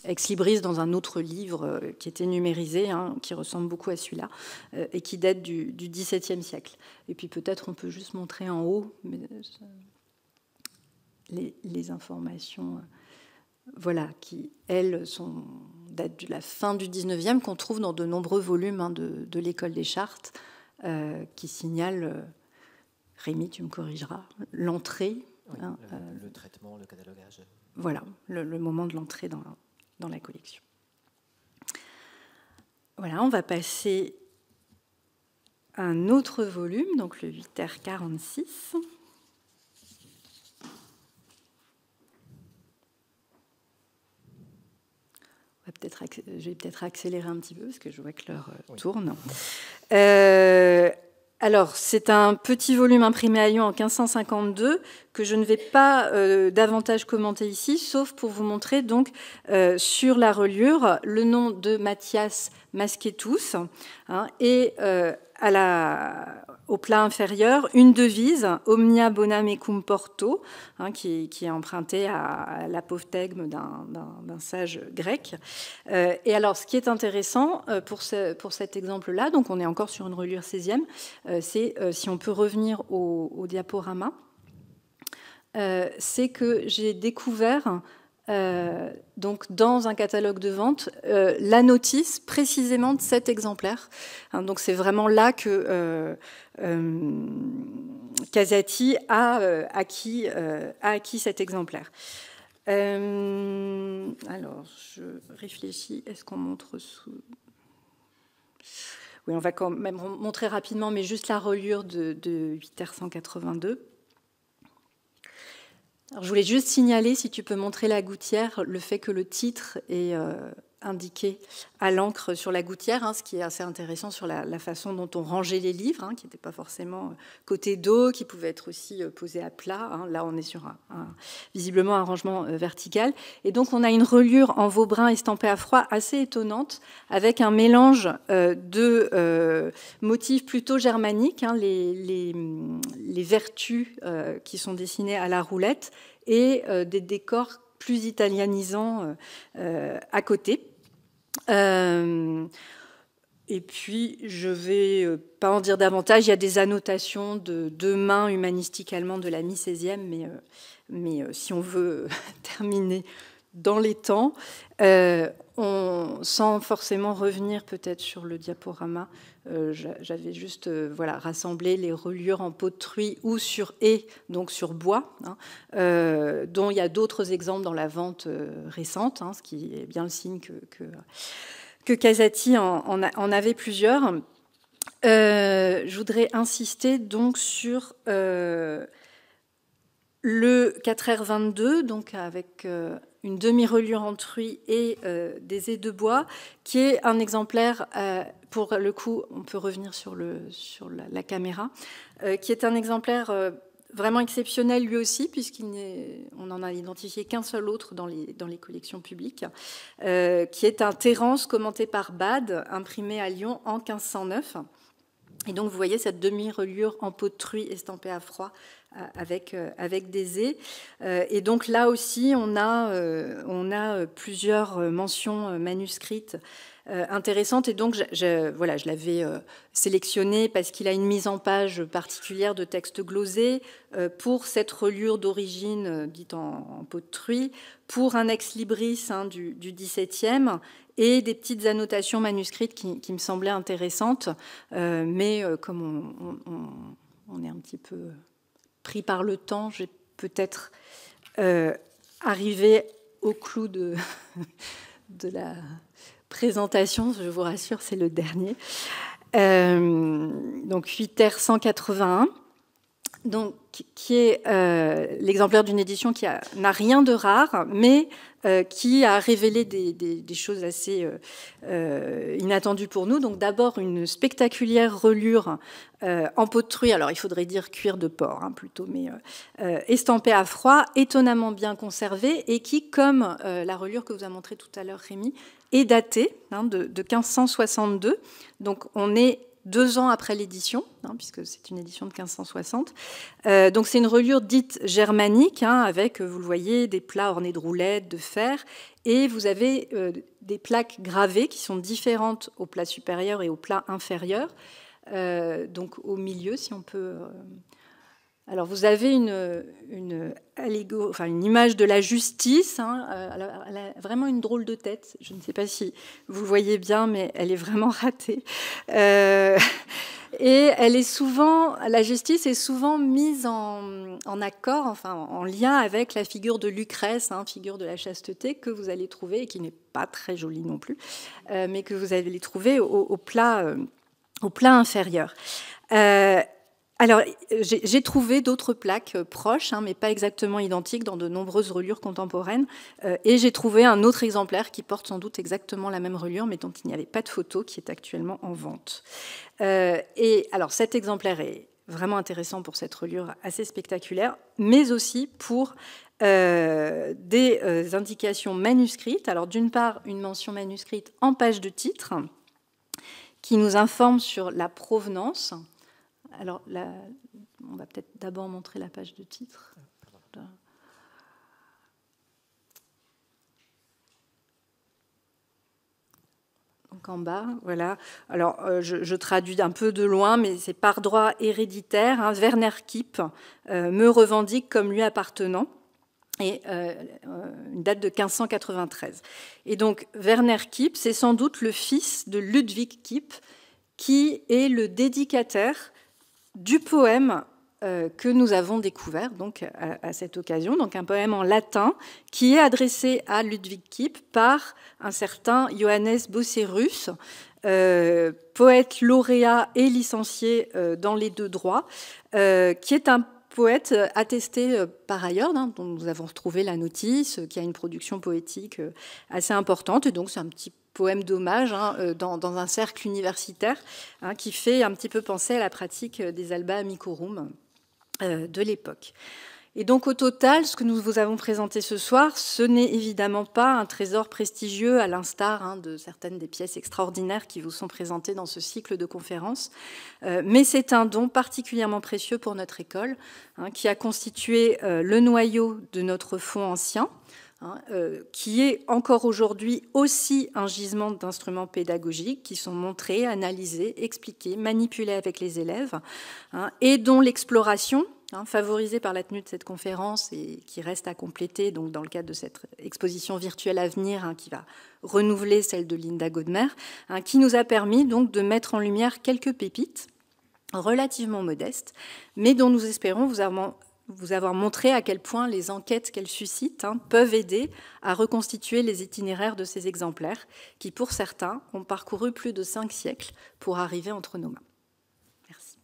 ex-libris dans un autre livre qui était numérisé, qui ressemble beaucoup à celui-là, et qui date du XVIIe siècle. Et puis peut-être on peut juste montrer en haut les informations, qui, elles, datent de la fin du XIXe, qu'on trouve dans de nombreux volumes de l'École des Chartes, qui signale, Rémi, tu me corrigeras, l'entrée. Oui, le traitement, le catalogage. Voilà, le moment de l'entrée dans la collection. Voilà, on va passer à un autre volume, donc le 8R46. Je vais peut-être accélérer un petit peu parce que je vois que l'heure tourne. Alors, c'est un petit volume imprimé à Lyon en 1552 que je ne vais pas davantage commenter ici, sauf pour vous montrer donc sur la reliure le nom de Matthias Mascetus et au plat inférieur une devise Omnia bona mecum porto, qui est empruntée à l'apophthegme d'un sage grec. Et alors, ce qui est intéressant pour cet exemple-là, donc on est encore sur une reliure 16e, c'est si on peut revenir au diaporama. c'est que j'ai découvert donc dans un catalogue de vente la notice précisément de cet exemplaire. Hein, donc c'est vraiment là que Casati a acquis cet exemplaire. Alors, je réfléchis, est-ce qu'on montre sous... Oui, on va quand même montrer rapidement, mais juste la reliure de 8R182. Alors, je voulais juste signaler, si tu peux montrer la gouttière, le fait que le titre est indiqué à l'encre sur la gouttière, hein, ce qui est assez intéressant sur la façon dont on rangeait les livres, hein, qui n'était pas forcément côté dos, qui pouvait être aussi posé à plat. Hein. Là, on est sur visiblement un rangement vertical. Et donc, on a une reliure en veau brun estampée à froid assez étonnante, avec un mélange de motifs plutôt germaniques, hein, les vertus qui sont dessinées à la roulette, et des décors plus italianisants à côté. Et puis, je ne vais pas en dire davantage. Il y a des annotations de deux mains humanistiques allemandes de la mi-16e, mais si on veut terminer dans les temps, sans forcément revenir peut-être sur le diaporama, j'avais juste rassemblé les reliures en peau de truie ou sur haie, donc sur bois, hein, dont il y a d'autres exemples dans la vente récente, hein, ce qui est bien le signe que Casati en avait plusieurs. Je voudrais insister donc sur le 4R22, donc avec une demi-reliure en truie et des ais de bois, qui est un exemplaire, pour le coup, on peut revenir sur la caméra, qui est un exemplaire vraiment exceptionnel lui aussi, puisqu'on n'en a identifié qu'un seul autre dans les collections publiques, qui est un Terence commenté par Bade, imprimé à Lyon en 1509. Et donc, vous voyez cette demi-reliure en peau de truie estampée à froid avec des ais. Et donc, là aussi, on a plusieurs mentions manuscrites intéressantes. Et donc, je l'avais sélectionné parce qu'il a une mise en page particulière de texte glosé pour cette reliure d'origine dite en peau de truie, pour un ex-libris du XVIIe, et des petites annotations manuscrites qui me semblaient intéressantes, mais comme on est un petit peu pris par le temps, j'ai peut-être arrivé au clou de la présentation. Je vous rassure, c'est le dernier. Donc 8R181. Donc, qui est l'exemplaire d'une édition qui n'a rien de rare, mais qui a révélé des choses assez inattendues pour nous. Donc, d'abord, une spectaculaire reliure en peau de truie, alors il faudrait dire cuir de porc hein, plutôt, mais estampée à froid, étonnamment bien conservée, et qui, comme la reliure que vous a montrée tout à l'heure Rémi, est datée hein, de 1562. Donc, on est 2 ans après l'édition, hein, puisque c'est une édition de 1560. Donc c'est une reliure dite germanique, hein, avec, vous le voyez, des plats ornés de roulettes, de fer, et vous avez des plaques gravées qui sont différentes au plat supérieur et au plat inférieur. Donc au milieu, si on peut... Alors vous avez une image de la justice, hein, elle a vraiment une drôle de tête, je ne sais pas si vous le voyez bien, mais elle est vraiment ratée. Et la justice est souvent mise en accord, enfin en lien avec la figure de Lucrèce, hein, figure de la chasteté, que vous allez trouver, et qui n'est pas très jolie non plus, mais que vous allez trouver au plat inférieur. Alors, j'ai trouvé d'autres plaques proches, hein, mais pas exactement identiques, dans de nombreuses reliures contemporaines. Et j'ai trouvé un autre exemplaire qui porte sans doute exactement la même reliure, mais dont il n'y avait pas de photo, qui est actuellement en vente. Et alors, cet exemplaire est vraiment intéressant pour cette reliure assez spectaculaire, mais aussi pour des indications manuscrites. Alors, d'une part, une mention manuscrite en page de titre, qui nous informe sur la provenance. Alors, on va peut-être d'abord montrer la page de titre. Donc en bas, voilà. Alors, je traduis un peu de loin, mais c'est par droit héréditaire. Hein, Werner Kipp me revendique comme lui appartenant, et une date de 1593. Et donc, Werner Kipp, c'est sans doute le fils de Ludwig Kipp, qui est le dédicataire du poème que nous avons découvert donc, à cette occasion, donc un poème en latin qui est adressé à Ludwig Kipp par un certain Johannes Boserus, poète lauréat et licencié dans les deux droits, qui est un poète attesté par ailleurs, hein, dont nous avons retrouvé la notice, qui a une production poétique assez importante, et donc c'est un petit poème d'hommage hein, dans un cercle universitaire hein, qui fait un petit peu penser à la pratique des alba amicorum de l'époque. Et donc au total, ce que nous vous avons présenté ce soir, ce n'est évidemment pas un trésor prestigieux à l'instar hein, de certaines des pièces extraordinaires qui vous sont présentées dans ce cycle de conférences, mais c'est un don particulièrement précieux pour notre école, hein, qui a constitué le noyau de notre fonds ancien, hein, qui est encore aujourd'hui aussi un gisement d'instruments pédagogiques qui sont montrés, analysés, expliqués, manipulés avec les élèves, hein, et dont l'exploration, hein, favorisée par la tenue de cette conférence et qui reste à compléter donc, dans le cadre de cette exposition virtuelle à venir, hein, qui va renouveler celle de Linda Godmer, hein, qui nous a permis donc, de mettre en lumière quelques pépites relativement modestes, mais dont nous espérons vous avoir montré à quel point les enquêtes qu'elles suscitent hein, peuvent aider à reconstituer les itinéraires de ces exemplaires qui, pour certains, ont parcouru plus de 5 siècles pour arriver entre nos mains. Merci.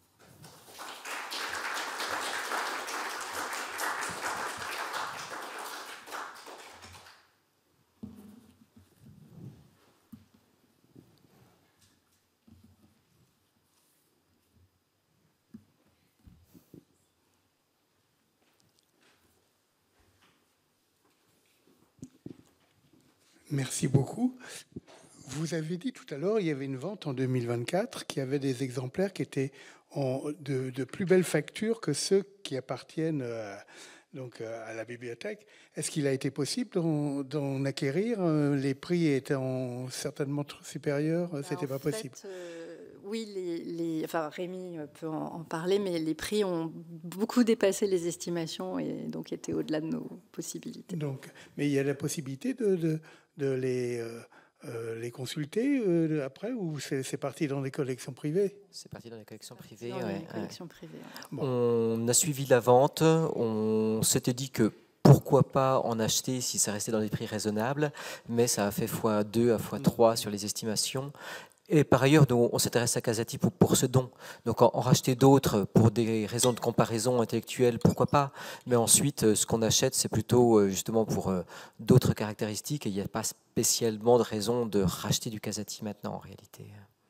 Merci beaucoup. Vous avez dit tout à l'heure, il y avait une vente en 2024 qui avait des exemplaires qui étaient de plus belle facture que ceux qui appartiennent donc, à la bibliothèque. Est-ce qu'il a été possible d'en acquérir? Les prix étaient certainement supérieurs, c'était pas possible. Oui, enfin, Rémi peut en parler, mais les prix ont beaucoup dépassé les estimations et donc étaient au-delà de nos possibilités. Donc, mais il y a la possibilité de les consulter après, ou c'est parti dans des collections privées? C'est parti dans les collections privées. Dans les collections privées. Bon. On a suivi la vente, on s'était dit que pourquoi pas en acheter si ça restait dans des prix raisonnables, mais ça a fait x2 à x3 sur les estimations. Et par ailleurs, nous, on s'intéresse à Casati pour ce don. Donc en racheter d'autres pour des raisons de comparaison intellectuelle, pourquoi pas. Mais ensuite, ce qu'on achète, c'est plutôt justement pour d'autres caractéristiques. Et il n'y a pas spécialement de raison de racheter du Casati maintenant, en réalité.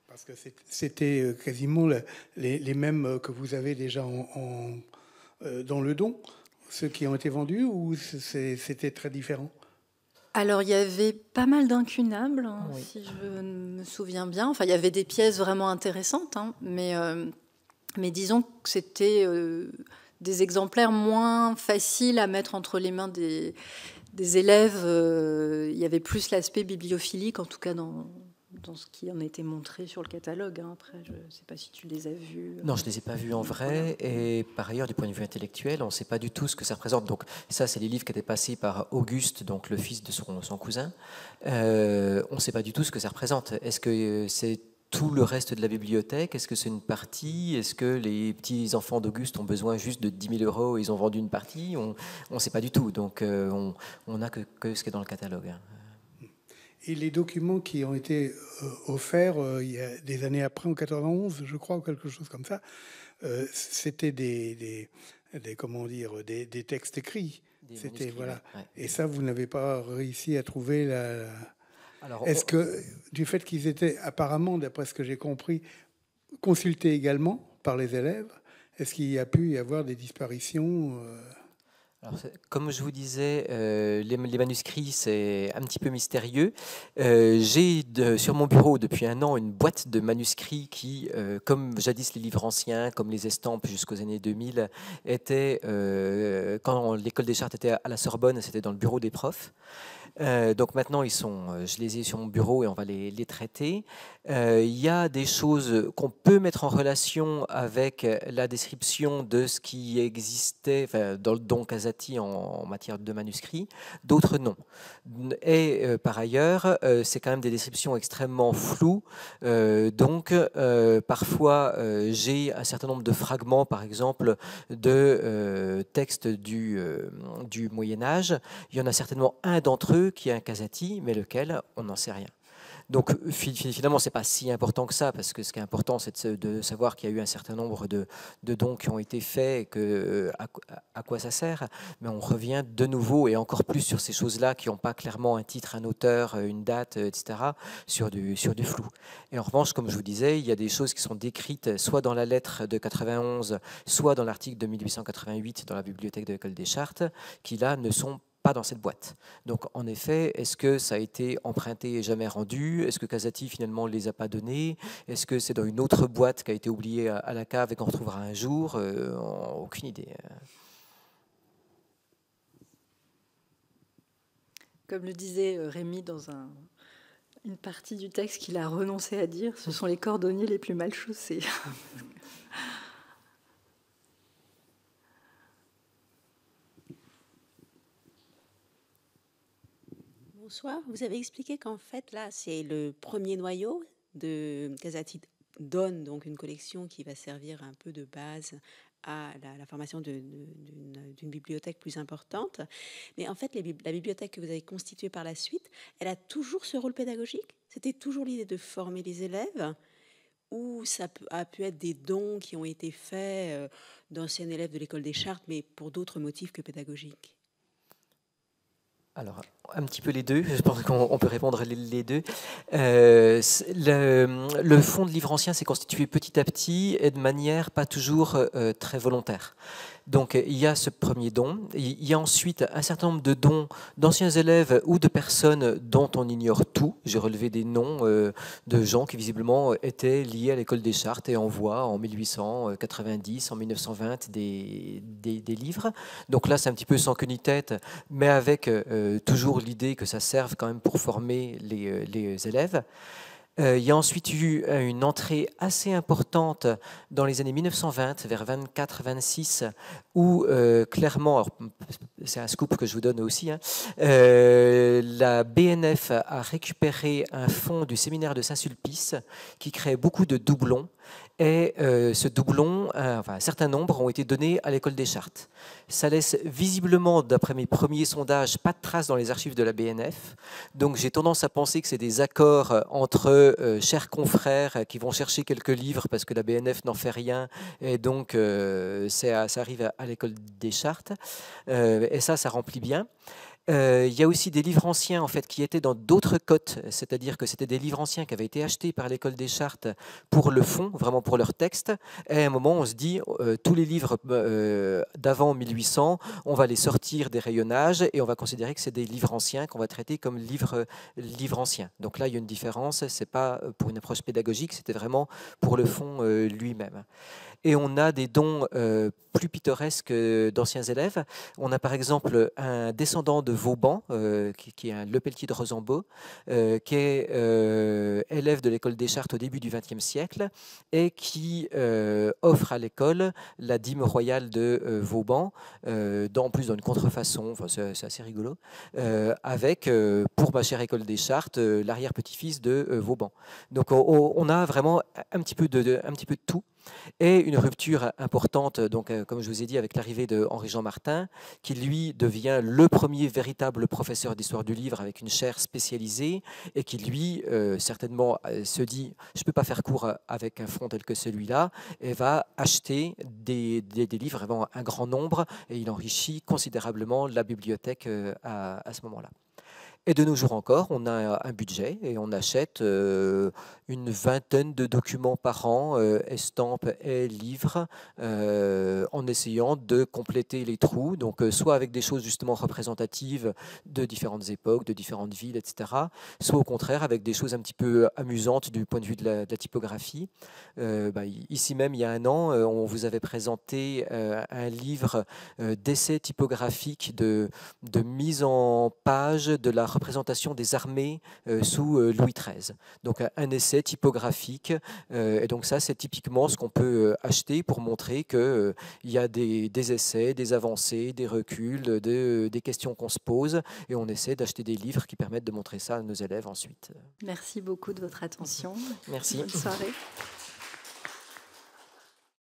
Parce que c'était quasiment les mêmes que vous avez déjà dans le don, ceux qui ont été vendus, ou c'était très différent? Alors, il y avait pas mal d'incunables, hein, oui. Si je me souviens bien. Enfin, il y avait des pièces vraiment intéressantes, hein, mais disons que c'était des exemplaires moins faciles à mettre entre les mains des élèves. Il y avait plus l'aspect bibliophilique, en tout cas dans ce qui en était montré sur le catalogue. Hein. Après, je ne sais pas si tu les as vus. Non, je ne les ai pas vus en vrai. Et par ailleurs, du point de vue intellectuel, on ne sait pas du tout ce que ça représente. Donc ça, c'est les livres qui étaient passés par Auguste, donc le fils de son cousin. On ne sait pas du tout ce que ça représente. Est-ce que c'est tout le reste de la bibliothèque? Est-ce que c'est une partie? Est-ce que les petits-enfants d'Auguste ont besoin juste de 10 000 € et ils ont vendu une partie? On ne sait pas du tout. Donc on n'a que ce qui est dans le catalogue. Hein. Et les documents qui ont été offerts il y a des années après, en 91, je crois, ou quelque chose comme ça, c'était des textes écrits. C'était voilà. Ouais. Et ça, vous n'avez pas réussi à trouver la. Alors, est-ce que du fait qu'ils étaient apparemment, d'après ce que j'ai compris, consultés également par les élèves, est-ce qu'il y a pu y avoir des disparitions? Alors, comme je vous disais, les manuscrits, c'est un petit peu mystérieux. J'ai sur mon bureau depuis 1 an une boîte de manuscrits qui, comme jadis les livres anciens, comme les estampes jusqu'aux années 2000, étaient, quand l'école des Chartes était à la Sorbonne, c'était dans le bureau des profs. Donc maintenant, je les ai sur mon bureau et on va les traiter. Il y a des choses qu'on peut mettre en relation avec la description de ce qui existait dans le don Casati en matière de manuscrits, d'autres non. Et par ailleurs, c'est quand même des descriptions extrêmement floues. Donc parfois, j'ai un certain nombre de fragments, par exemple, de textes du Moyen-Âge. Il y en a certainement un d'entre eux qui est un Casati, mais lequel, on n'en sait rien. Donc finalement, ce n'est pas si important que ça, parce que ce qui est important, c'est de savoir qu'il y a eu un certain nombre de dons qui ont été faits et que, à quoi ça sert. Mais on revient de nouveau, et encore plus sur ces choses-là qui n'ont pas clairement un titre, un auteur, une date, etc., sur du flou. Et en revanche, comme je vous disais, il y a des choses qui sont décrites soit dans la lettre de 91, soit dans l'article de 1888 dans la bibliothèque de l'École des Chartes, qui là ne sont pas dans cette boîte. Donc en effet, est-ce que ça a été emprunté et jamais rendu? Est-ce que Casati finalement ne les a pas donnés? Est-ce que c'est dans une autre boîte qui a été oubliée à la cave et qu'on retrouvera un jour? Aucune idée. Comme le disait Rémi dans une partie du texte qu'il a renoncé à dire, ce sont les cordonniers les plus mal chaussés. Bonsoir. Vous avez expliqué qu'en fait, là, c'est le premier noyau de Casati donne donc une collection qui va servir un peu de base à la formation d'une bibliothèque plus importante. Mais en fait, la bibliothèque que vous avez constituée par la suite, elle a toujours ce rôle pédagogique? C'était toujours l'idée de former les élèves, ou ça a pu être des dons qui ont été faits d'anciens élèves de l'École des Chartes, mais pour d'autres motifs que pédagogiques? Alors, un petit peu les deux, je pense qu'on peut répondre les deux. Le fonds de livres anciens s'est constitué petit à petit et de manière pas toujours très volontaire. Donc il y a ce premier don, il y a ensuite un certain nombre de dons d'anciens élèves ou de personnes dont on ignore tout. J'ai relevé des noms de gens qui visiblement étaient liés à l'École des Chartes et envoient en 1890, en 1920 des livres. Donc là c'est un petit peu sans queue ni tête, mais avec toujours l'idée que ça serve quand même pour former les élèves. Il y a ensuite eu une entrée assez importante dans les années 1920, vers 24-26, où clairement, c'est un scoop que je vous donne aussi, hein, la BNF a récupéré un fonds du séminaire de Saint-Sulpice qui crée beaucoup de doublons. Et ce doublon, un certain nombre ont été donnés à l'École des Chartes. Ça laisse visiblement, d'après mes premiers sondages, pas de traces dans les archives de la BNF. Donc j'ai tendance à penser que c'est des accords entre chers confrères qui vont chercher quelques livres parce que la BNF n'en fait rien. Et donc ça arrive à l'École des Chartes. Et ça remplit bien. Il y a aussi des livres anciens en fait, qui étaient dans d'autres cotes, c'est-à-dire que c'était des livres anciens qui avaient été achetés par l'École des Chartes pour le fond, vraiment pour leur texte. Et à un moment, on se dit, tous les livres d'avant 1800, on va les sortir des rayonnages et on va considérer que c'est des livres anciens qu'on va traiter comme livres anciens. Donc là, il y a une différence, ce n'est pas pour une approche pédagogique, c'était vraiment pour le fond lui-même. Et on a des dons plus pittoresques d'anciens élèves. On a par exemple un descendant de Vauban, qui est un Lepelletier de Rosambeau, qui est élève de l'École des Chartes au début du XXe siècle et qui offre à l'école la dîme royale de Vauban, en plus dans une contrefaçon, enfin, c'est assez rigolo, avec, pour ma chère École des Chartes, l'arrière-petit-fils de Vauban. Donc on a vraiment un petit peu de tout. Et une rupture importante, donc, comme je vous ai dit, avec l'arrivée de Henri-Jean Martin, qui lui devient le premier véritable professeur d'histoire du livre avec une chaire spécialisée et qui lui, certainement, se dit « je ne peux pas faire cours avec un fonds tel que celui-là » et va acheter des livres, vraiment un grand nombre, et il enrichit considérablement la bibliothèque à ce moment-là. Et de nos jours encore, on a un budget et on achète une vingtaine de documents par an, estampes et livres, en essayant de compléter les trous, donc soit avec des choses justement représentatives de différentes époques, de différentes villes, etc., soit au contraire avec des choses un petit peu amusantes du point de vue de la typographie. Ici même, il y a un an, on vous avait présenté un livre d'essais typographiques de mise en page de la représentation des armées sous Louis XIII. Donc un essai typographique. Et donc ça, c'est typiquement ce qu'on peut acheter pour montrer qu'il y a des essais, des avancées, des reculs, des questions qu'on se pose. Et on essaie d'acheter des livres qui permettent de montrer ça à nos élèves ensuite. Merci beaucoup de votre attention. Merci. Bonne soirée.